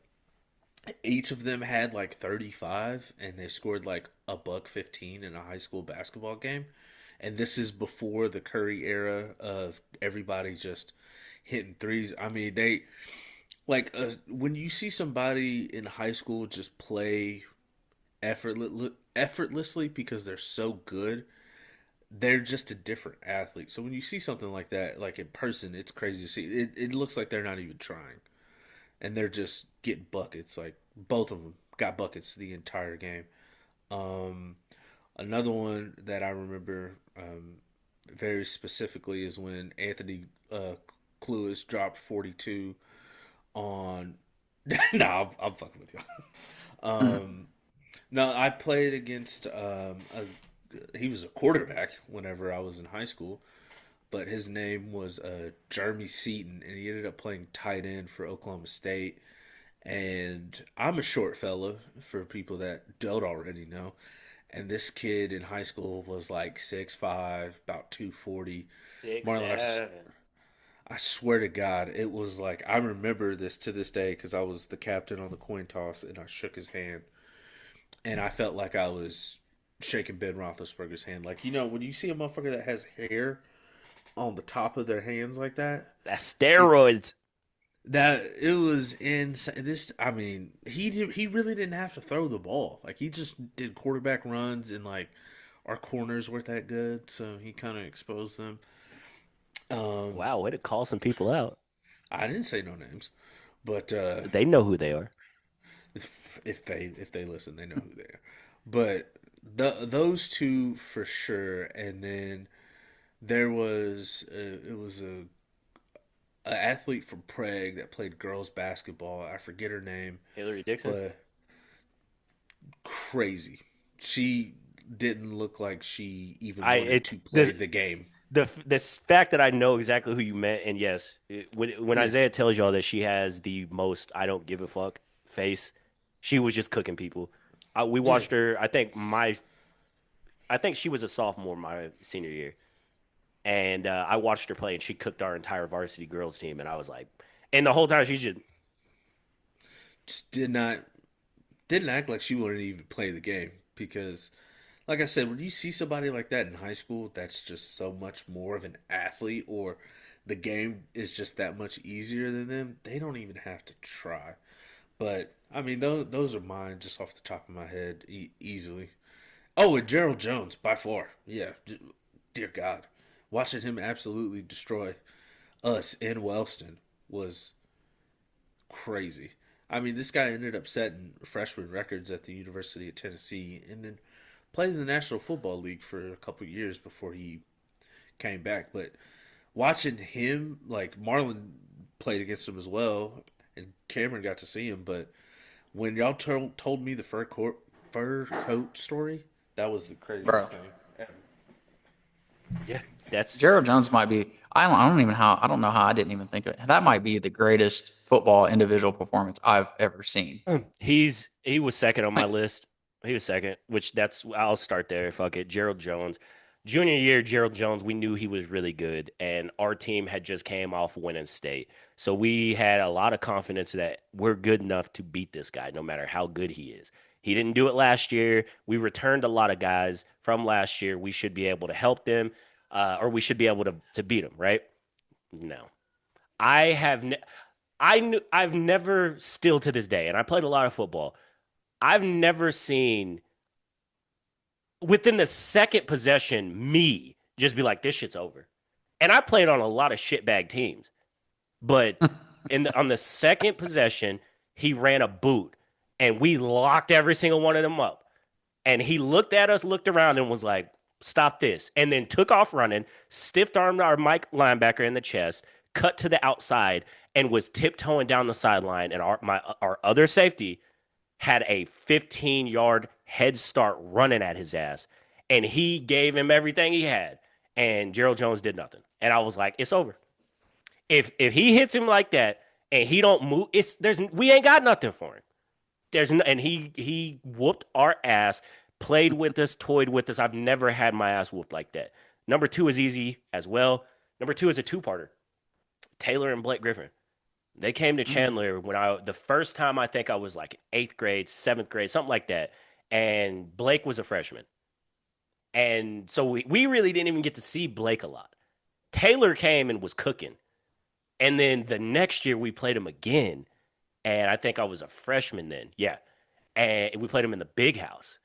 each of them had like 35, and they scored like a buck 15 in a high school basketball game. And this is before the Curry era of everybody just hitting threes. I mean, they like when you see somebody in high school just play effortlessly because they're so good, they're just a different athlete. So when you see something like that, like in person, it's crazy to see. It looks like they're not even trying, and they're just getting buckets. Like both of them got buckets the entire game. Um, Another one that I remember very specifically is when Anthony Cluis dropped 42 on. I'm fucking with you. Um, no, I played against he was a quarterback whenever I was in high school, but his name was Jeremy Seaton, and he ended up playing tight end for Oklahoma State. And I'm a short fella for people that don't already know. And this kid in high school was like 6'5", about 240. Six, Marlon, seven. I swear to God, it was like I remember this to this day because I was the captain on the coin toss and I shook his hand, and I felt like I was shaking Ben Roethlisberger's hand. Like when you see a motherfucker that has hair on the top of their hands like that, That's it steroids. that it was insane. I mean, he really didn't have to throw the ball. Like he just did quarterback runs, and like our corners weren't that good, so he kind of exposed them. Um, Wow, way to call some people out. I didn't say no names, but They know who they are. if they listen, they know who they are. But those two for sure, and then there was it was a athlete from Prague that played girls basketball. I forget her name, Hillary Dixon. but crazy. She didn't look like she even I wanted it to play the the game. the fact that I know exactly who you meant, and yes, when Yeah, Isaiah tells y'all that she has the most I don't give a fuck face, she was just cooking people. We yeah. watched her. I think she was a sophomore my senior year, and I watched her play, and she cooked our entire varsity girls team, and I was like, and the whole time she just Just didn't act like she wanted to even play the game because, like I said, when you see somebody like that in high school, that's just so much more of an athlete, or the game is just that much easier than them. They don't even have to try. But I mean, those are mine just off the top of my head, easily. Oh, and Gerald Jones by far, yeah. Dear God, watching him absolutely destroy us in Wellston was crazy. I mean, this guy ended up setting freshman records at the University of Tennessee, and then played in the National Football League for a couple years before he came back. But watching him, like Marlon played against him as well, and Cameron got to see him. But when y'all told me the fur coat story, that was the bro. craziest thing ever. yeah, that's Gerald Jones might be. I don't even how. I don't know how I didn't even think of it. That might be the greatest football individual performance I've ever seen. he was second on my Like, list. He was second, which that's I'll start there. Fuck it, Gerald Jones. Junior year, Gerald Jones, we knew he was really good, and our team had just came off winning state. So we had a lot of confidence that we're good enough to beat this guy, no matter how good he is. He didn't do it last year. We returned a lot of guys from last year. We should be able to help them, or we should be able to beat them, right? No. I have ne- I knew I've never still to this day, and I played a lot of football. I've never seen within the second possession me just be like, this shit's over. And I played on a lot of shitbag teams, but on the second possession, he ran a boot, and we locked every single one of them up. And he looked at us, looked around, and was like, stop this. And then took off running, stiff armed our Mike linebacker in the chest, cut to the outside, and was tiptoeing down the sideline. And our other safety had a 15-yard head start running at his ass. And he gave him everything he had. And Gerald Jones did nothing. And I was like, it's over. If he hits him like that and he don't move, we ain't got nothing for him. And he whooped our ass, played with us, toyed with us. I've never had my ass whooped like that. Number two is easy as well. Number two is a two-parter. Taylor and Blake Griffin. They came to mm, Chandler when the first time I think I was like eighth grade, seventh grade, something like that. And Blake was a freshman. And so we really didn't even get to see Blake a lot. Taylor came and was cooking. And then the next year we played him again. And I think I was a freshman then. Yeah. And we played him in the big house.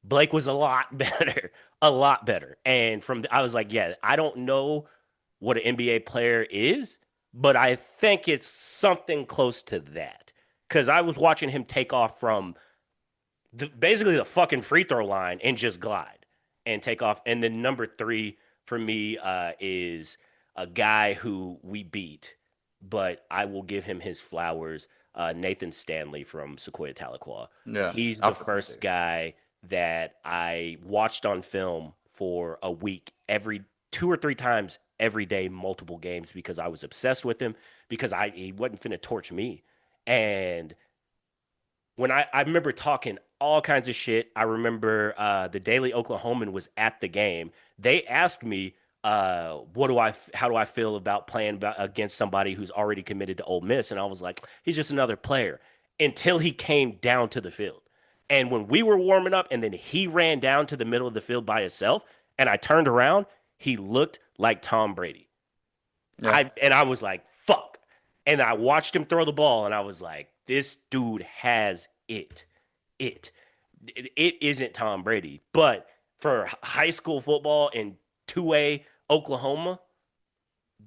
Blake was a lot better, a lot better. And I was like, yeah, I don't know what an NBA player is, but I think it's something close to that. Because I was watching him take off from basically the fucking free throw line and just glide and take off. And then number three for me is a guy who we beat, but I will give him his flowers. Nathan Stanley from Sequoia Tahlequah. yeah, He's I'll the put him first too. guy that I watched on film for a week, every two or three times every day, multiple games, because I was obsessed with him because he wasn't finna torch me. And when I remember talking all kinds of shit. I remember the Daily Oklahoman was at the game. They asked me, how do I feel about playing against somebody who's already committed to Ole Miss? And I was like, he's just another player until he came down to the field. And when we were warming up and then he ran down to the middle of the field by himself and I turned around, he looked like Tom Brady. Yeah, I was like, fuck. And I watched him throw the ball and I was like, this dude has it. It. It isn't Tom Brady, but for high school football in 2A Oklahoma,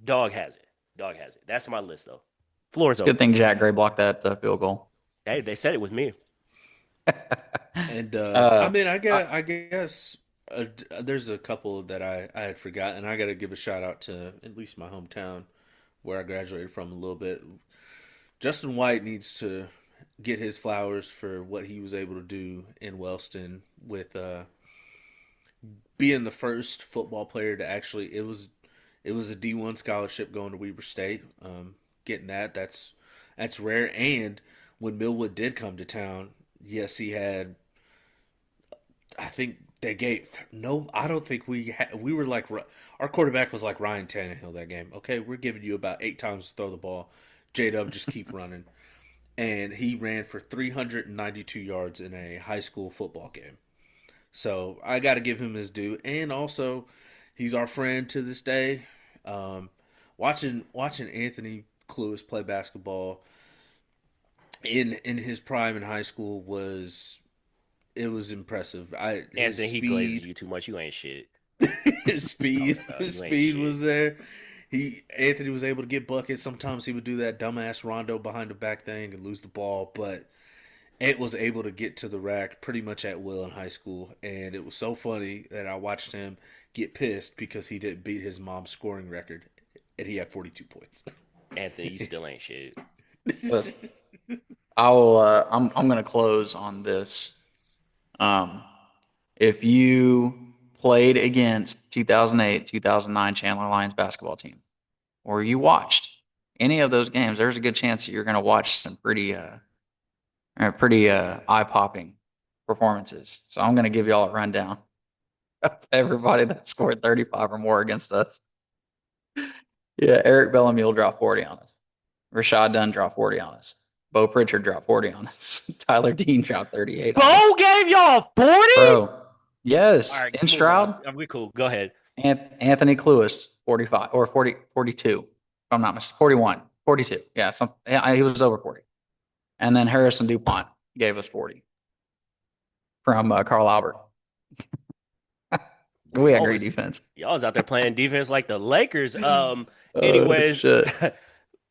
Dog has it. Dog has it. That's my list though. Floor is It's a good open. thing Jack Gray blocked that field goal. Hey, they said it was me. And I uh, mean, I, I guess there's a couple that I had forgotten. I got to give a shout out to at least my hometown where I graduated from a little bit. Justin White needs to get his flowers for what he was able to do in Wellston with being the first football player to actually it was a D1 scholarship going to Weber State. Getting that's rare. And when Millwood did come to town, yes, he had. I think they gave no. I don't think we were like our quarterback was like Ryan Tannehill that game. Okay, we're giving you about 8 times to throw the ball. J Dub just keep running, and he ran for 392 yards in a high school football game. So I got to give him his due, and also he's our friend to this day. Um, watching Anthony Cluis play basketball in his prime in high school was it was impressive. I his Anthony, he glazing speed you too much. You ain't shit. his Talking about his you ain't speed shit. was there. He Anthony was able to get buckets. Sometimes he would do that dumbass rondo behind the back thing and lose the ball, but it was able to get to the rack pretty much at will in high school. And it was so funny that I watched him get pissed because he didn't beat his mom's scoring record, and he had 42 points. Anthony, you still ain't shit. listen, I will. I'm going to close on this. Um, if you played against 2008, 2009 Chandler Lions basketball team, or you watched any of those games, there's a good chance that you're going to watch some pretty eye popping performances. So I'm going to give y'all a rundown of everybody that scored 35 or more against us. Yeah, Eric Bellamy will drop 40 on us. Rashad Dunn dropped 40 on us. Bo Pritchard dropped 40 on us. Tyler Dean dropped 38 on us. Bo gave y'all 40? Bro, yes. All right, In move on. Stroud, We cool. Go ahead. Anthony Cluis, 45 or 40, 42. If I'm not mistaken, 41, 42. Yeah, he was over 40. And then Harrison DuPont gave us 40 from Carl Albert. Boy, We had great defense. y'all was out there playing defense like the Lakers. Oh, Anyways, shit.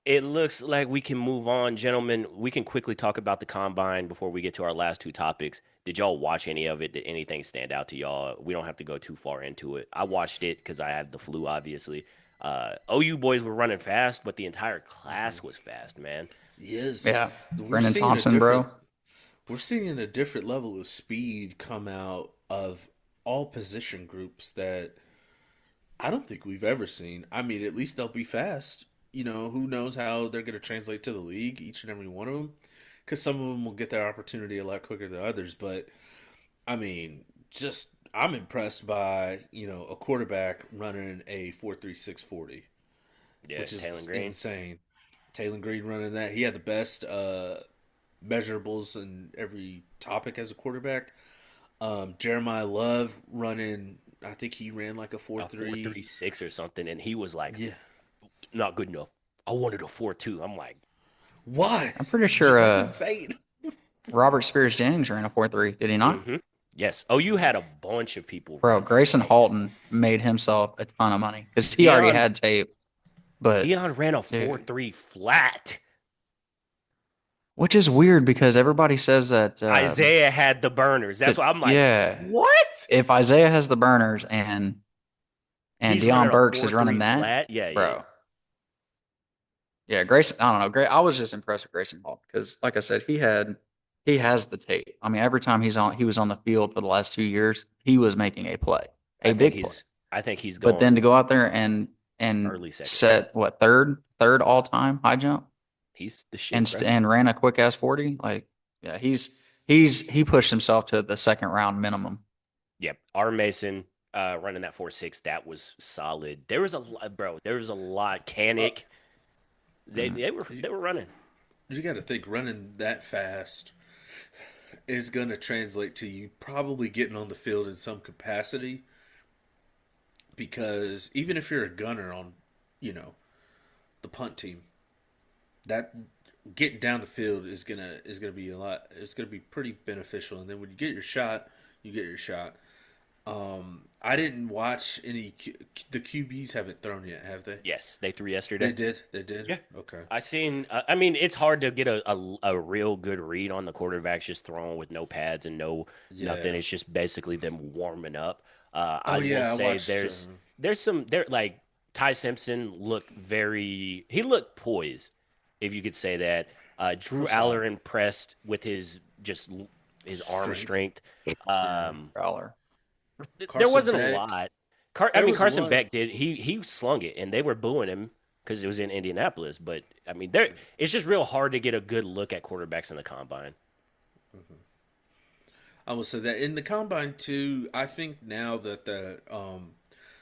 it looks like we can move on, gentlemen. We can quickly talk about the combine before we get to our last two topics. Did y'all watch any of it? Did anything stand out to y'all? We don't have to go too far into it. I watched it because I had the flu, obviously. OU boys were running fast, but the entire class was fast, man. Yes, Yeah. we're Brendan seeing a Thompson, different bro. we're seeing a different level of speed come out of all position groups that I don't think we've ever seen. I mean, at least they'll be fast. You know, who knows how they're going to translate to the league, each and every one of them, because some of them will get their opportunity a lot quicker than others. But I mean, just I'm impressed by a quarterback running a 4.3640, Yeah, which is Taylor Green. insane. Taylor Green running that. He had the best measurables in every topic as a quarterback. Jeremiah Love running, I think he ran like a four A four three. three six or something, and he was like, Yeah. not good enough. I wanted a 4.2. I'm like, Why? I'm pretty sure That's insane. Robert Spears Jennings ran a 4.3. Did he not? mm-hmm. Yes. Oh, you had a bunch of people Bro, run Grayson fast. Halton made himself a ton of money because he already Dion had tape. But, Dion ran a four dude, three flat. which is weird because everybody says that, Isaiah had the burners. That's why I'm like, yeah, what? if Isaiah has the burners and He's Deion running a Burks four is running three that, flat. Yeah, yeah, yeah. bro. Yeah, Grayson. I don't know. Great. I was just impressed with Grayson Hall because, like I said, he has the tape. I mean, every time he was on the field for the last 2 years, he was making a play, I a think big play. he's But then going to go out there and early second. set what third all time high jump He's the shit, bro. and ran a quick ass 40, like yeah, he pushed himself to the second round minimum. Yep. R. Mason running that 4.6. That was solid. There was a lot, bro. There was a lot. Uh, Canic. They Mhm. they were they were running. you got to think running that fast is going to translate to you probably getting on the field in some capacity because even if you're a gunner on, you know, the punt team, that getting down the field is gonna be a lot. It's gonna be pretty beneficial. And then when you get your shot, you get your shot. I didn't watch any. The QBs haven't thrown yet, have they? Yes, they threw They yesterday. did. They did. Yeah. Okay. I seen. I mean, it's hard to get a real good read on the quarterbacks just throwing with no pads and no nothing. Yeah. It's just basically them warming up. Oh I will yeah, I say watched. there's some there like Ty Simpson looked he looked poised, if you could say that. Drew I saw it. Aller impressed with his arm Strength. strength. Yeah. Prowler. There Carson wasn't a Beck. lot. I There mean, was Carson one. Beck did he slung it, and they were booing him because it was in Indianapolis. But I mean, there it's just real hard to get a good look at quarterbacks in the combine. I will say that in the combine too. I think now that the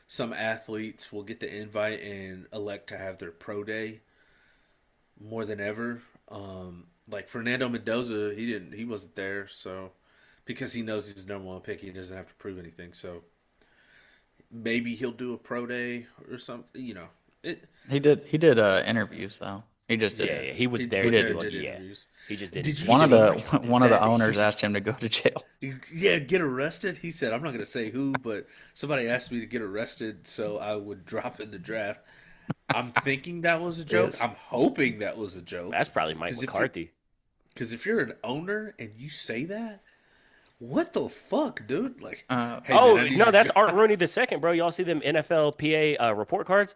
some athletes will get the invite and elect to have their pro day more than ever. Like Fernando Mendoza, he wasn't there, so because he knows he's the number one pick, he doesn't have to prove anything. So maybe he'll do a pro day or something. It. He did interviews though. He just Yeah, didn't. yeah, he was there He to did. do Did it. Yeah, interviews. he just didn't Did you One of speak the see much. one of the that? owners asked him to go to jail. Yeah, get arrested. He said, "I'm not going to say who, but somebody asked me to get arrested, so I would drop in the draft." I'm thinking that was a joke. Yes. I'm hoping that was a joke. That's probably Mike Because if you're McCarthy. because if you're an owner and you say that, what the fuck, dude? Like, Uh, hey man, Oh I need no, your that's Art job. Rooney the second, bro. Y'all see them NFLPA report cards?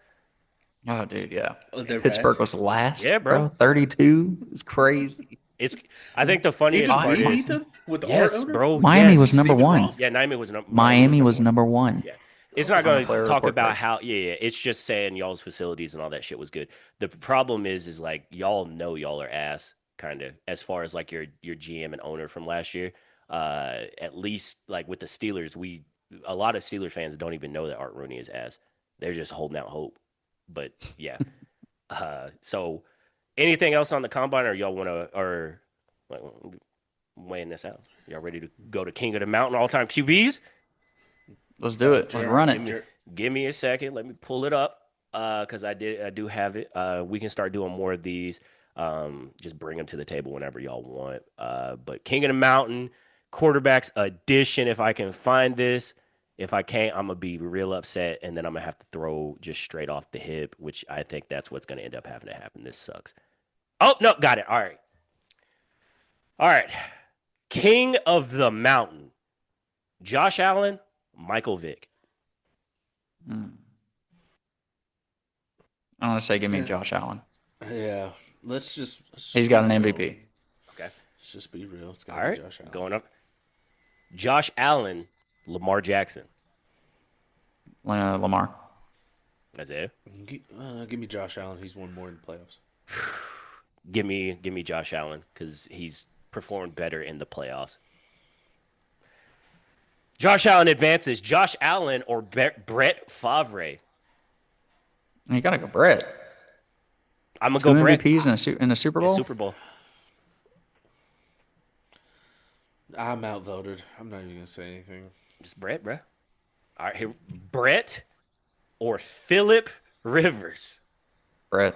oh, dude, yeah. Oh, they're Pittsburgh back. was last, Yeah, bro. 32. It's crazy. It's. I think the funniest Even part we Miami, is beat them with our yes, owner, bro. Miami was Yes. number Stephen one. Ross. Yeah, Miami Miami was was number one. number one Yeah. It's not Oh, on the going to player talk report about card. how, yeah, yeah. It's just saying y'all's facilities and all that shit was good. The problem is like y'all know y'all are ass, kind of, as far as like your GM and owner from last year. At least like with the Steelers, a lot of Steelers fans don't even know that Art Rooney is ass. They're just holding out hope. But yeah. So anything else on the combine, or y'all want to, or like, weighing this out? Y'all ready to go to King of the Mountain all time QBs? Let's do it. Let's Jared, run Give it. me Jared, give me a second. Let me pull it up. Because I do have it. We can start doing more of these. Just bring them to the table whenever y'all want. But King of the Mountain quarterbacks edition. If I can find this, if I can't, I'm gonna be real upset, and then I'm gonna have to throw just straight off the hip, which I think that's what's gonna end up having to happen. This sucks. Oh no, got it. All right. King of the Mountain. Josh Allen, Michael Vick. Mm. I'm gonna say, give me yeah, Josh Allen. yeah. Let's He's be got an real. MVP. Okay. Let's just be real. It's All gotta be right. Josh Allen. Going up. Josh Allen, Lamar Jackson. Lamar. That's it. Give me Josh Allen. He's won more in the playoffs. Give me Josh Allen because he's performed better in the playoffs. Josh Allen advances. Josh Allen or Brett Favre. You gotta go Brett. I'm gonna Two go Brett. MVPs in a Super Yeah, Bowl. Super Bowl. I'm outvoted. I'm not even gonna say anything. Just Brett, bruh. All right, here, Brett or Philip Rivers. Brett.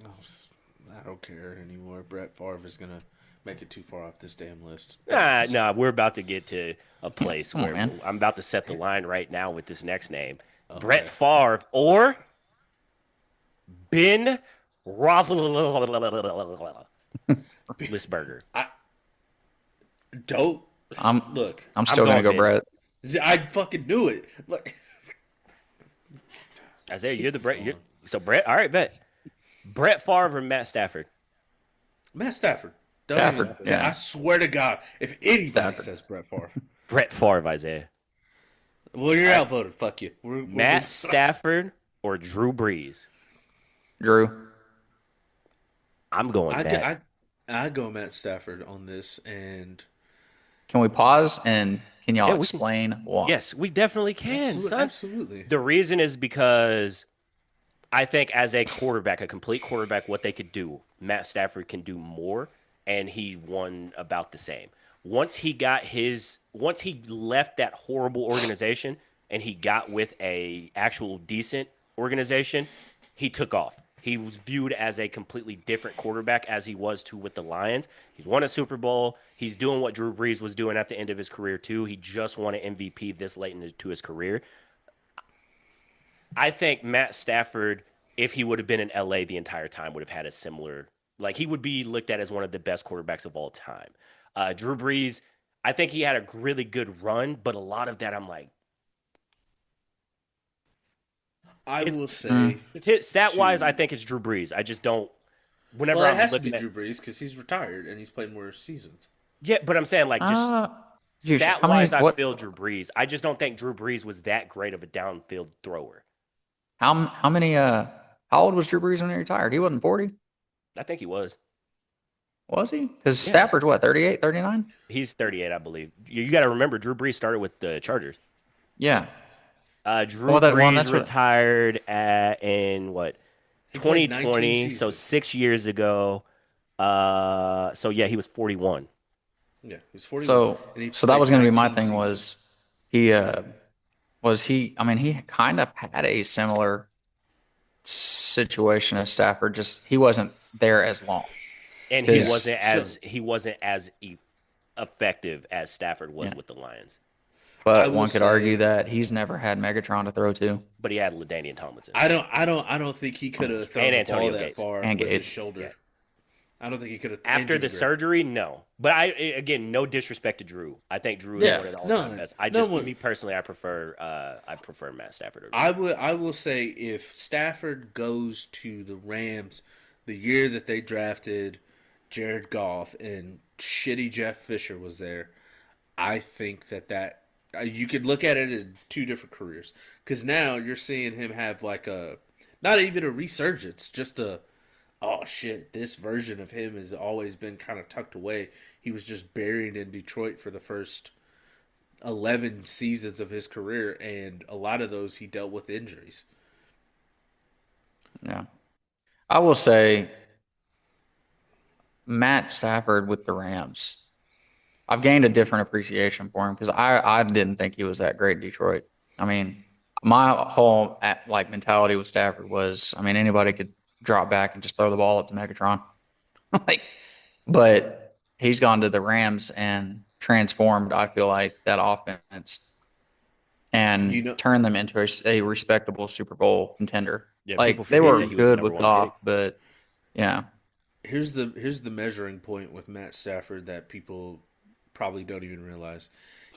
Oh, I don't care anymore. Brett Favre is gonna make it too far off this damn list. Nah, we're about to get to a place Come on, where man. I'm about to set the line right now with this next name. Brett Okay. Favre or Ben Roethlisberger. I don't I'm look. I'm still gonna going go Ben. Brett. I fucking knew it. Look, Isaiah, you're the Brett. So Brett, all right, bet. Brett Favre or Matt Stafford. Matt Stafford. Don't Stafford, even, yeah. I swear to God, if anybody Stafford. says Brett Favre, Brett Favre, Isaiah. well, you're outvoted. Fuck you. We're Matt Stafford or Drew Brees. Drew. I'm going Matt. I go Matt Stafford on this, and Can we pause and can y'all Yeah, we can. explain why? Yes, we definitely can, son. absolutely. The reason is because I think as a quarterback, a complete quarterback, what they could do, Matt Stafford can do more, and he won about the same. Once he left that horrible organization and he got with a actual decent organization, he took off. He was viewed as a completely different quarterback as he was too with the Lions. He's won a Super Bowl. He's doing what Drew Brees was doing at the end of his career too. He just won an MVP this late into his career. I think Matt Stafford, if he would have been in LA the entire time, would have had a similar, like he would be looked at as one of the best quarterbacks of all time. Drew Brees, I think he had a really good run, but a lot of that I'm like, I will say, stat wise, I to think it's Drew Brees. I just don't. Whenever well, it I'm has to be looking at, Drew Brees because he's retired and he's played more seasons. yeah, but I'm saying like just Uh, stat how many? wise, I What? feel Drew Brees. I just don't think Drew Brees was that great of a downfield thrower. How many? How old was Drew Brees when he retired? He wasn't 40, I think he was. was he? Because Yeah, Stafford's what, 38, 39? he's 38, I believe. You got to remember, Drew Brees started with the Chargers. Yeah. Drew Well, Brees that's what. retired in what He played 19 2020, so seasons. 6 years ago. So yeah, he was 41. Yeah, he's 41, So, and he so that played was going to be my 19 thing. seasons. He was he? I mean, he kind of had a similar situation as Stafford. Just he wasn't there as long. And he Because wasn't So as effective as Stafford was yeah, with the Lions, I but will one could argue say, that he's never had Megatron to throw to, but he had LaDainian Tomlinson I don't think he could have thrown and the ball Antonio that Gates. far and with his Gates. Yeah. shoulder. I don't think he could have After injured the great. surgery, no. But again, no disrespect to Drew. I think Drew is Yeah, one of the all-time No, best. I no just, one. me personally, I prefer Matt Stafford over Drew. I will say if Stafford goes to the Rams the year that they drafted Jared Goff and shitty Jeff Fisher was there, I think that you could look at it as two different careers because now you're seeing him have like a not even a resurgence, just a oh shit, this version of him has always been kind of tucked away. He was just buried in Detroit for the first 11 seasons of his career, and a lot of those he dealt with injuries. yeah. I will say Matt Stafford with the Rams. I've gained a different appreciation for him because I didn't think he was that great in Detroit. I mean, my whole like mentality with Stafford was, I mean, anybody could drop back and just throw the ball up to Megatron, like, but he's gone to the Rams and transformed. I feel like that offense You and know, turned them into a respectable Super Bowl contender. Yeah, people Like they forget were that he was the good number with one pick. Goff, but yeah, here's the measuring point with Matt Stafford that people probably don't even realize.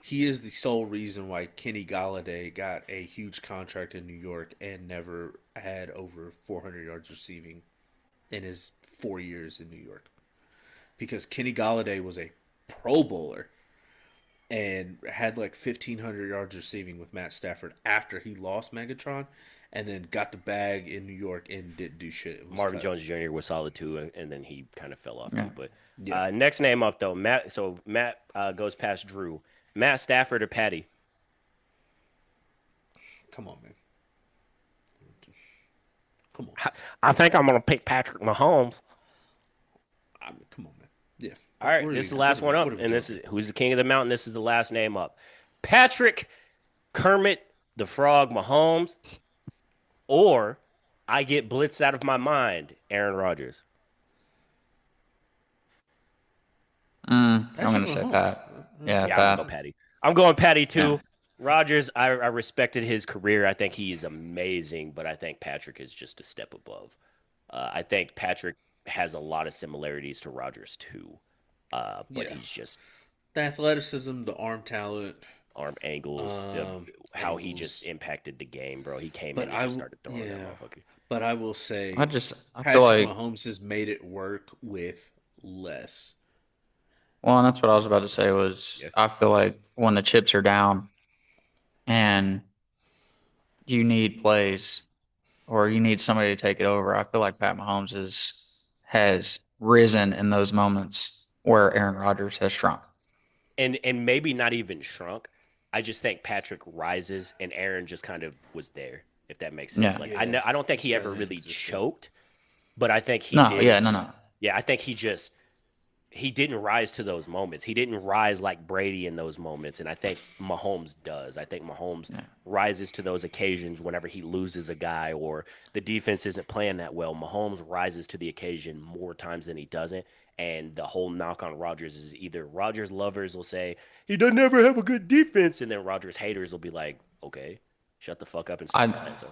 He is the sole reason why Kenny Galladay got a huge contract in New York and never had over 400 yards receiving in his 4 years in New York. Because Kenny Galladay was a Pro Bowler and had like 1,500 yards receiving with Matt Stafford after he lost Megatron and then got the bag in New York and didn't do shit. It was Marvin cut. Jones Jr. was solid too, and then he kind of fell off yeah. too. But Yeah. next name up though, Matt. So Matt goes past Drew. Matt Stafford or Patty? Come on, man. Come on. I think I'm gonna pick Patrick Mahomes. I mean, come on, man. Yeah. All right, What are this is we- the last what one are we- up, what are we and doing this here? is who's the king of the mountain. This is the last name up. Patrick Kermit the Frog Mahomes, or I get blitzed out of my mind, Aaron Rodgers. I'm Patrick gonna say Mahomes. Pat. Yeah, Yeah, I'm gonna go Pat. Patty. I'm going Patty Yeah. too. Rodgers, I respected his career. I think he is amazing, but I think Patrick is just a step above. I think Patrick has a lot of similarities to Rodgers too, but Yeah. he's just The athleticism, the arm talent. arm angles, how he just Angles. impacted the game, bro. He came But in and just started throwing that yeah. motherfucker. But I will say I feel Patrick like, Mahomes has made it work with less. well, and that's what I was about to say was Yeah. I feel like when the chips are down and you need plays or you need somebody to take it over, I feel like Pat Mahomes has risen in those moments where Aaron Rodgers has shrunk. And maybe not even shrunk. I just think Patrick rises and Aaron just kind of was there, if that makes sense. Yeah. Like Yeah. I don't think Just he kinda ever really inconsistent. choked, but I think he No, did. yeah, no, no. Yeah, I think he just he didn't rise to those moments. He didn't rise like Brady in those moments. And I think Mahomes does. I think Mahomes Yeah. rises to those occasions whenever he loses a guy or the defense isn't playing that well. Mahomes rises to the occasion more times than he doesn't. And the whole knock on Rodgers is either Rodgers lovers will say, he doesn't ever have a good defense. And then Rodgers haters will be like, okay, shut the fuck up and stop playing. I So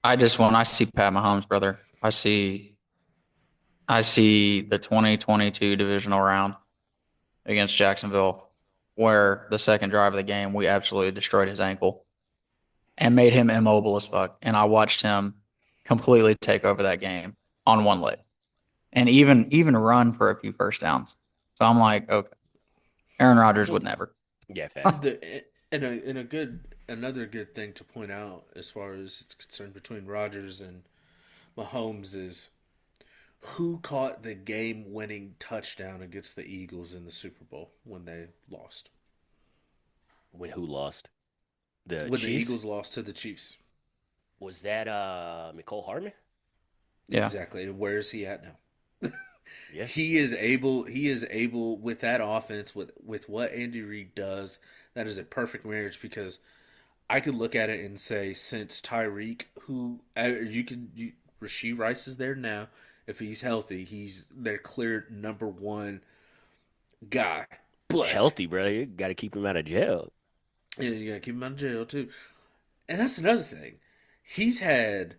I just when I see Pat Mahomes, brother, I see the 2022 divisional round against Jacksonville, where the second drive of the game we absolutely destroyed his ankle and made him immobile as fuck. And I watched him completely take over that game on one leg, and even run for a few first downs. So I'm like, okay, Aaron Rodgers would never. yeah, fast. Another good thing to point out as far as it's concerned between Rodgers and Mahomes is who caught the game-winning touchdown against the Eagles in the Super Bowl when they lost. When who lost? The When the Chiefs? Eagles lost to the Chiefs. Was that Nicole Hardman? Yeah. Exactly. And where is he at now? Yeah. He is able with that offense with what Andy Reid does, that is a perfect marriage because I could look at it and say since Tyreek, who Rasheed Rice is there now. If he's healthy, he's their clear number one guy. But Healthy, bro. You got to keep him out of jail. yeah, you gotta keep him out of jail too. And that's another thing. He's had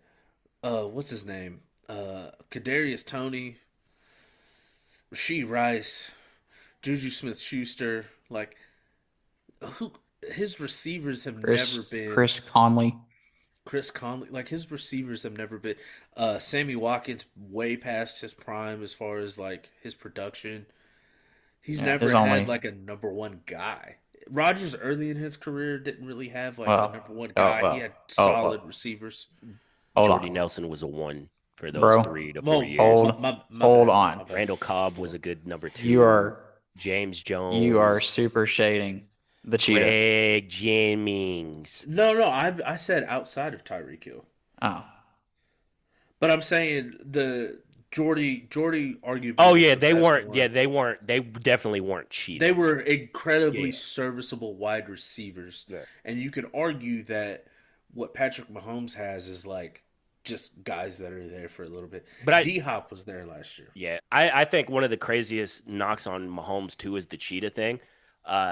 what's his name? Kadarius Toney, Rasheed Rice, Juju Smith Schuster, like who his receivers have never been Chris Conley. Chris Conley, like his receivers have never been Sammy Watkins way past his prime as far as like his production. He's Yeah, never there's had only like a number one guy. Rodgers early in his career didn't really have like well, a number one oh guy. well, He had oh solid well. receivers. Hold Jordy on, Nelson was a one for those bro. 3 to 4 Well, years. Hold hold bad. on. My bad. Randall Cobb was a good number You 2. are James you are Jones, super shading the cheetah. Greg Jennings. No, I said outside of Tyreek Hill. Oh, But I'm saying the Jordy arguably Oh was yeah, the they best weren't. Yeah, one. they weren't. They definitely weren't They cheating. were incredibly Yeah, serviceable wide receivers. yeah. And you could argue that what Patrick Mahomes has is like just guys that are there for a little bit. But I, D Hop was there last year. yeah, I think one of the craziest knocks on Mahomes too is the cheetah thing,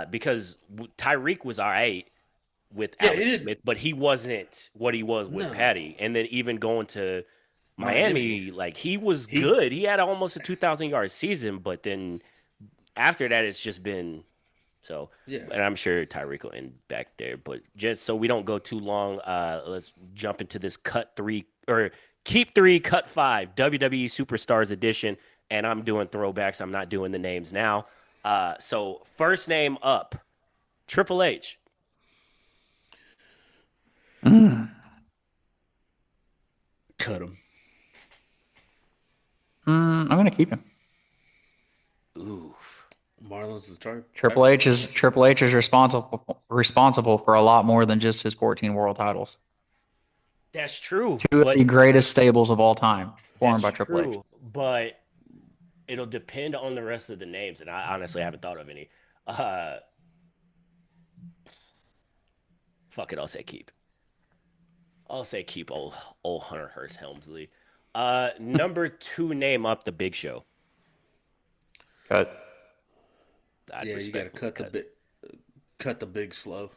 because Tyreek was all right with Yeah, he Alex did. Smith, but he wasn't what he was with No. Patty. And then even going to Miami. Miami, like he was He good. He had almost a 2,000 yard season, but then after that, it's just been so. yeah. And I'm sure Tyreek will end back there. But just so we don't go too long, let's jump into this cut 3 or keep 3, cut 5 WWE Superstars edition. And I'm doing throwbacks. I'm not doing the names now. So first name up, Triple H. mm. Cut him. I'm gonna keep him. Oof. Marlins the Tri. Triple H is responsible for a lot more than just his 14 world titles. That's true. Two of But the greatest stables of all time, formed by that's Triple H. true. But it'll depend on the rest of the names. And I honestly haven't thought of any. Fuck it. I'll say keep. I'll say keep old Hunter Hearst Helmsley. Number 2 name up, the Big Show. Cut. I'd Yeah, you got to respectfully cut the big slow.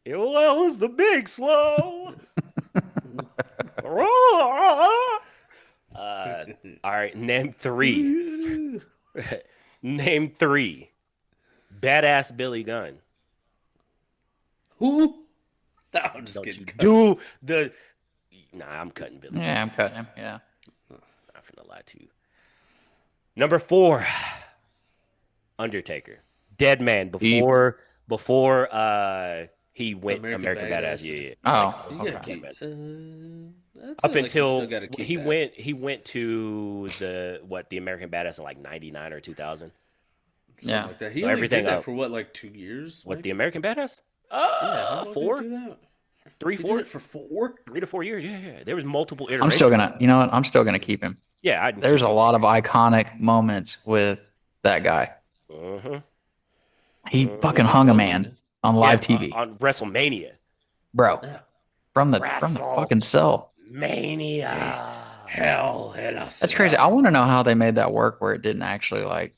Well, it's the Big Slow. All right, name 3. Name 3. Badass Billy Gunn. Who? No, I'm just Don't kidding. you Cut him. do the? Nah, I'm cutting Billy. Yeah, I'm cutting him. Yeah. I'm not gonna lie to you. Number 4, Undertaker. Dead man Deep. before he went American American Badass. Badass. Yeah, yeah. Oh, You okay. gotta keep. man. I feel Up like you until still gotta keep he that. went to the American Badass in like 99 or 2000. Something Yeah. like that. He So only everything did that up. for what, like 2 years? What, Like, the American Badass? yeah, how long did he 4, do that? 3, He did 4, it for 4. 3 to 4 years. Yeah, yeah. There was multiple I'm still iterations. gonna, you know what? I'm still gonna keep him. Yeah, There's a lot of iconic moments with that guy. Mm-hmm. He Mm-hmm. fucking Look at hung a Hogan, man man. on Yeah, live TV, on WrestleMania. bro, Yeah. from the fucking cell. Hey, WrestleMania. hell in a That's crazy. I want to cell. know how they made that work where it didn't actually like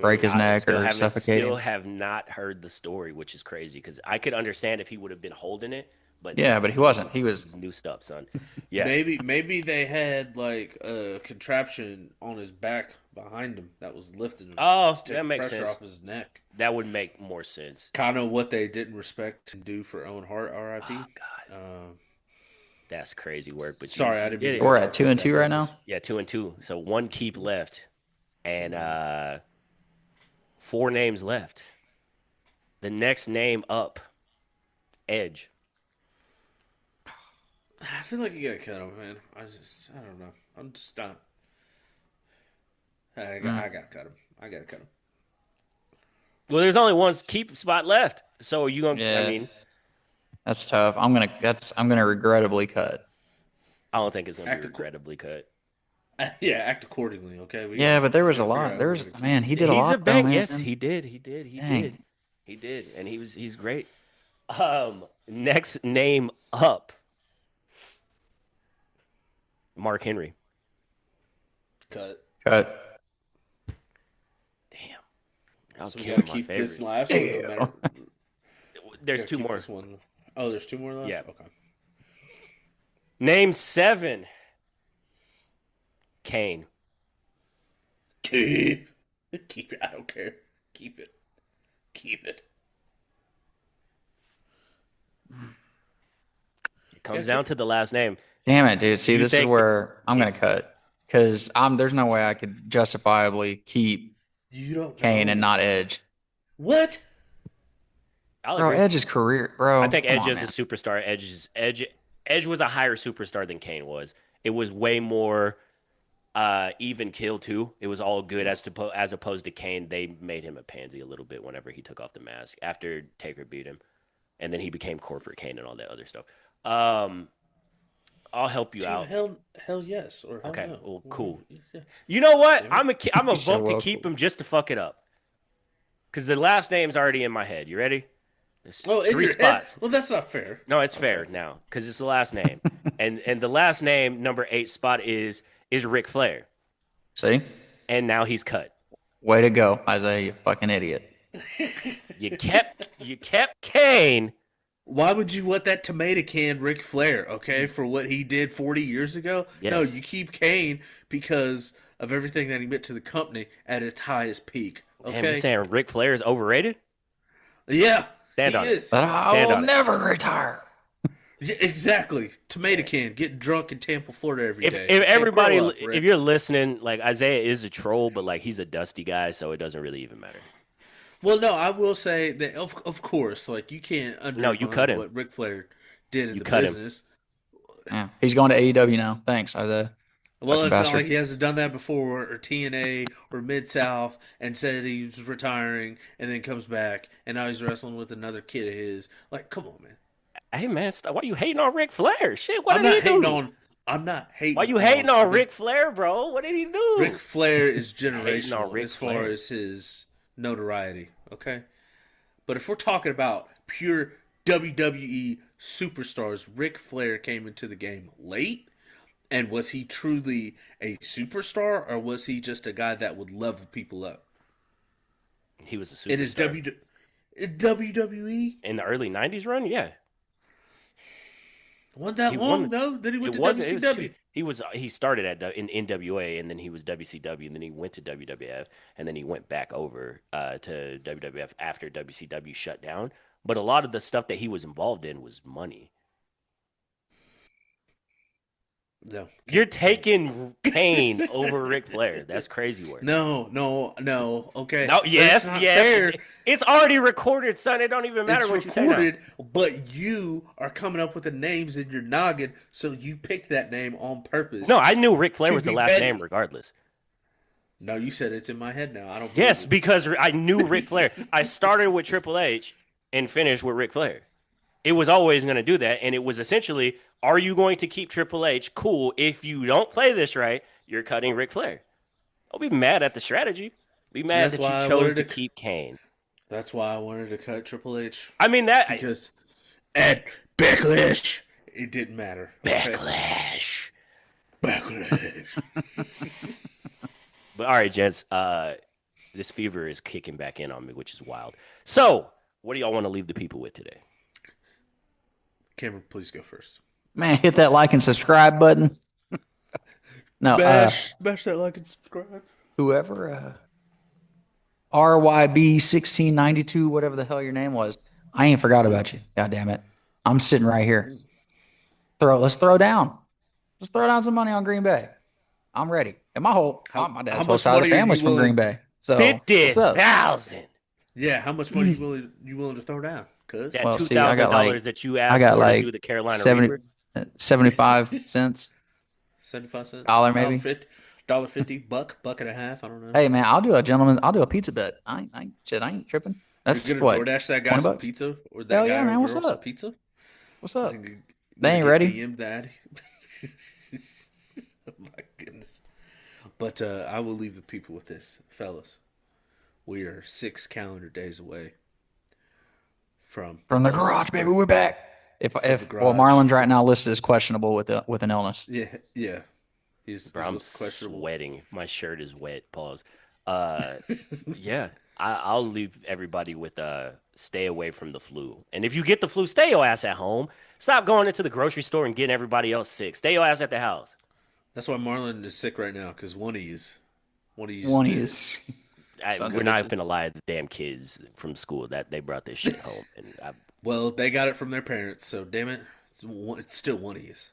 break his I neck or suffocate still him. have not heard the story, which is crazy because I could understand if he would have been holding it, but Yeah, no, but he wasn't. He was. he's new stuff, son. Yeah. Maybe they had like a contraption on his back behind him that was lifting him Oh, to that take makes pressure sense. off his neck. That would make more sense. Kind of what they didn't respect and do for Owen Hart, Oh R.I.P. God, Uh, that's crazy work. But sorry, I you didn't mean did to it. go We're at down two that and two rabbit right hole. now. Yeah, 2-2. So one keep left, and Mhm. 4 names left. The next name up, Edge. I feel like you gotta cut him, man. I don't know. I'm just not. Mm, I gotta cut him. I gotta cut him. Well, there's only one keep spot left. So are you gonna? I yeah, mean, that's tough. I'm gonna regrettably cut. I don't think it's gonna be Act, acco- regrettably cut. yeah, act accordingly. Okay, Yeah, but there we was a gotta figure lot. out who we're There's gonna keep. man, he did a He's a lot though, bank. Yes, man. he did. He did. He did. Dang. He did, and he's great. Next name up, Mark Henry. Cut. Cut. Damn, I'll So we kill gotta my keep favorite. this last one. No matter. There's Gotta 2 keep more. this one. Oh, there's 2 more left. Yeah. Okay. Name 7, Kane. Keep it. I don't care. Keep it. Keep it. It comes Yeah, down to the last name. Damn it, dude. See, You this is think where I'm gonna it's cut because I'm there's no way I could justifiably keep you don't Kane and know not Edge. what? I'll Bro, agree. Edge's career, I bro. think Come Edge on, is a man. superstar. Edge was a higher superstar than Kane was. It was way more even kill too. It was all good as opposed to Kane. They made him a pansy a little bit whenever he took off the mask after Taker beat him, and then he became corporate Kane and all that other stuff. Um, I'll help you Team out. hell yes or hell Okay, no. well, Well, cool. yeah. You know what? Damn it. I'm a He said, vote to well, keep cool. him just to fuck it up because the last name's already in my head. You ready? There's Oh, in 3 your head? spots. Well, that's not fair. No, it's Okay. fair now because it's the last name, and the last name number 8 spot is Ric Flair, See? and now he's cut. Way to go, Isaiah, you fucking idiot. You kept Kane. Why would you want that tomato can Ric Flair, okay, for what he did 40 years ago? No, Yes. you keep Kane because of everything that he meant to the company at its highest peak, Damn, you okay? saying Ric Flair is overrated? Yeah, Stand he on it. is. But I Stand will on it. never retire. Yeah, exactly. Tomato can, getting drunk in Tampa, Florida every If day. if Okay, everybody grow up, Rick. if you're listening, like Isaiah is a troll, but like he's a dusty guy, so it doesn't really even matter. Well, no, I will say that of course, like you can't No, you cut undermine him. what Ric Flair did in You the cut him. business. Yeah, he's going to AEW now. Thanks, Isaiah. Well, Fucking it's not bastard. like he hasn't done that before, or TNA, or Mid South, and said he was retiring, and then comes back, and now he's wrestling with another kid of his. Like, come on, man. Hey man, why you hating on Ric Flair? Shit, what I'm did not he hating do? on. I'm not hating. Why you hating on the- Ric Flair, bro? What did he do? Ric Flair is Hating on generational Ric as far Flair. as his notoriety. Okay, but if we're talking about pure WWE superstars, Ric Flair came into the game late. And was he truly a superstar, or was he just a guy that would level people up? He was a superstar. It is WWE. In the early '90s run, yeah. Wasn't that He long won- though? Then he went It to wasn't. It WCW. was he started in NWA and then he was WCW and then he went to WWF and then he went back over to WWF after WCW shut down. But a lot of the stuff that he was involved in was money. No, You're taking Kane over Ric Flair. That's crazy work. no. Okay. No, yes, That's not yes. fair. It's already recorded, son. It don't even matter It's what you say now. recorded, but you are coming up with the names in your noggin, so you picked that name on purpose. No, I knew Ric Flair To was the be last petty. name regardless. No, you said it's in my head now. I don't. Yes, believe because I knew Ric Flair. I started with Triple H and finished with Ric Flair. It was always going to do that, and it was essentially, are you going to keep Triple H? Cool. If you don't play this right, you're cutting Ric Flair. I'll be mad at the strategy. Be So mad that you chose to keep Kane. that's why I wanted to cut Triple H I mean that because at Backlash it didn't matter. Okay, backlash. Backlash. But all right, gents. This fever is kicking back in on me, which is wild. So, what do y'all want to leave the people with today? Cameron, please go first. Man, hit that like and subscribe button. No, Bash that like and subscribe. whoever RYB1692, whatever the hell your name was, I ain't forgot about you. God damn it. I'm sitting right here. Let's throw down. Let's throw down some money on Green Bay. I'm ready. And my dad's whole side of the family's from Green Bay. So 50,000. Yeah, how much money you willing to throw down? Cause that $2,000 that you asked for to do the Carolina 75 cents. 75 cents. Dollar maybe. $1.50, buck and a half. I don't know. Hey man, I'll do a pizza bet. I ain't tripping. That's You're what. DoorDash that guy some pizza or that Hell guy yeah, man. What's up? up? Pizza? What's up? They ain't ready. DM daddy. Oh my goodness. But I will leave the people with this, fellas. We are 6 calendar days away from the garage, baby. We're back. Marlon's right now listed as questionable with an illness. Yeah. I'm sweating. My shirt is wet. Pause. Yeah. I'll leave everybody with stay away from the flu. And if you get the flu, stay your ass at home. Stop going into the grocery store and getting everybody else sick. Stay your ass at the house. That's why Marlon is sick right now, because one of yous. We're not finna lie to the damn kids from school that they brought this shit home. Well, they got it from their parents, so damn it, it's still one of yous.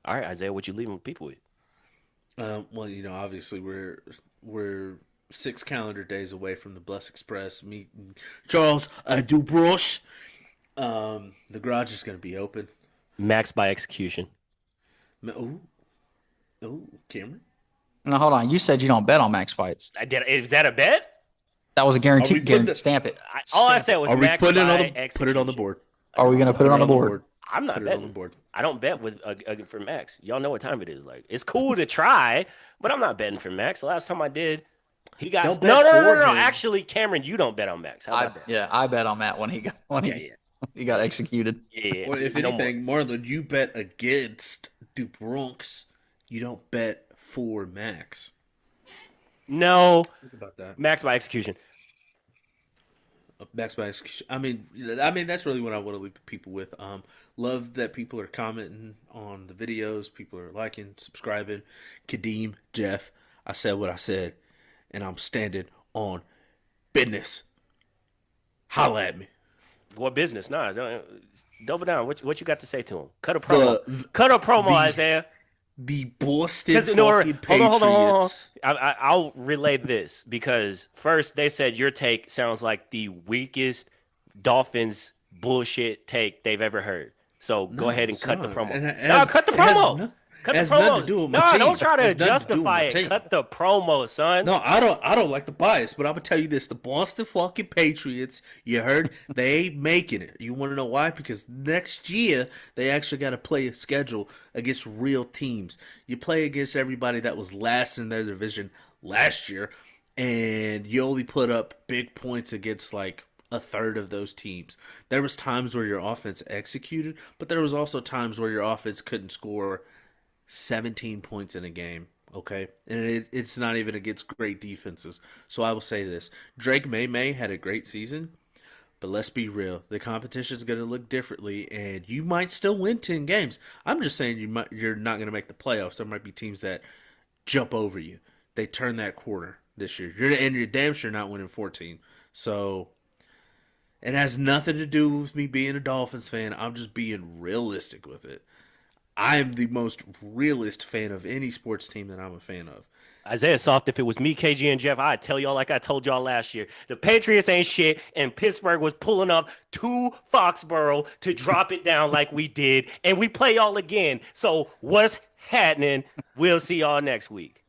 All right, Isaiah, what you leaving people with? Well, obviously we're 6 calendar days away from the Bless Express meeting Charles Dubroche. The garage is going to be open. Max by execution. Oh, Cameron. No, hold on. You said you don't bet on max fights. I did. Is that a bet? That was a guarantee. Stamp it. All I said was Max by execution. Put it on the board. Are we going to put it on the board? I'm not betting. I don't bet for Max. Y'all know what time it is. Like, it's cool to try, but I'm not betting for Max. The last time I did, he got no. Actually, Cameron, you don't bet on Max. How about that? Yeah, I bet on Matt when he got executed. Yeah. Or if anything, Marlon, you bet against Dubronx. You don't bet for Max. No. Think about that. Max by execution. Max by execution. I mean, that's really what I want to leave the people with. Love that people are commenting on the videos. People are liking, subscribing. Kadeem, Jeff, I said what I said, and I'm standing on business. Holla at me. What business? Nah, double down. What you got to say to him? Cut a promo, Isaiah. The Boston fucking Patriots. Hold on. I'll relay this because first they said your take sounds like the weakest Dolphins bullshit take they've ever heard. So go ahead and cut the promo. Cut the promo. Cut the promo. No, don't try to justify it. Cut the promo, son. No, I don't like the bias, but I'm gonna tell you this: the Boston fucking Patriots, you heard, they ain't making it. You want to know why? Because next year they actually got to play a schedule against real teams. You play against everybody that was last in their division last year, and you only put up big points against like a third of those teams. There was times where your offense executed, but there was also times where your offense couldn't score 17 points in a game, okay? And it's not even against great defenses. So I will say this. Drake May had a great season, but let's be real. The competition's going to look differently, and you might still win 10 games. I'm just saying you're not going to make the playoffs. There might be teams that jump over you. They turn that corner this year. You're damn sure not winning 14. So it has nothing to do with me being a Dolphins fan. I'm just being realistic with it. I am the most realist fan of any sports team that I'm a fan of. Isaiah Soft, if it was me, KG, and Jeff, I'd tell y'all like I told y'all last year. The Patriots ain't shit, and Pittsburgh was pulling up to Foxborough to drop it down like we did, and we play y'all again. So what's happening? We'll see y'all next week.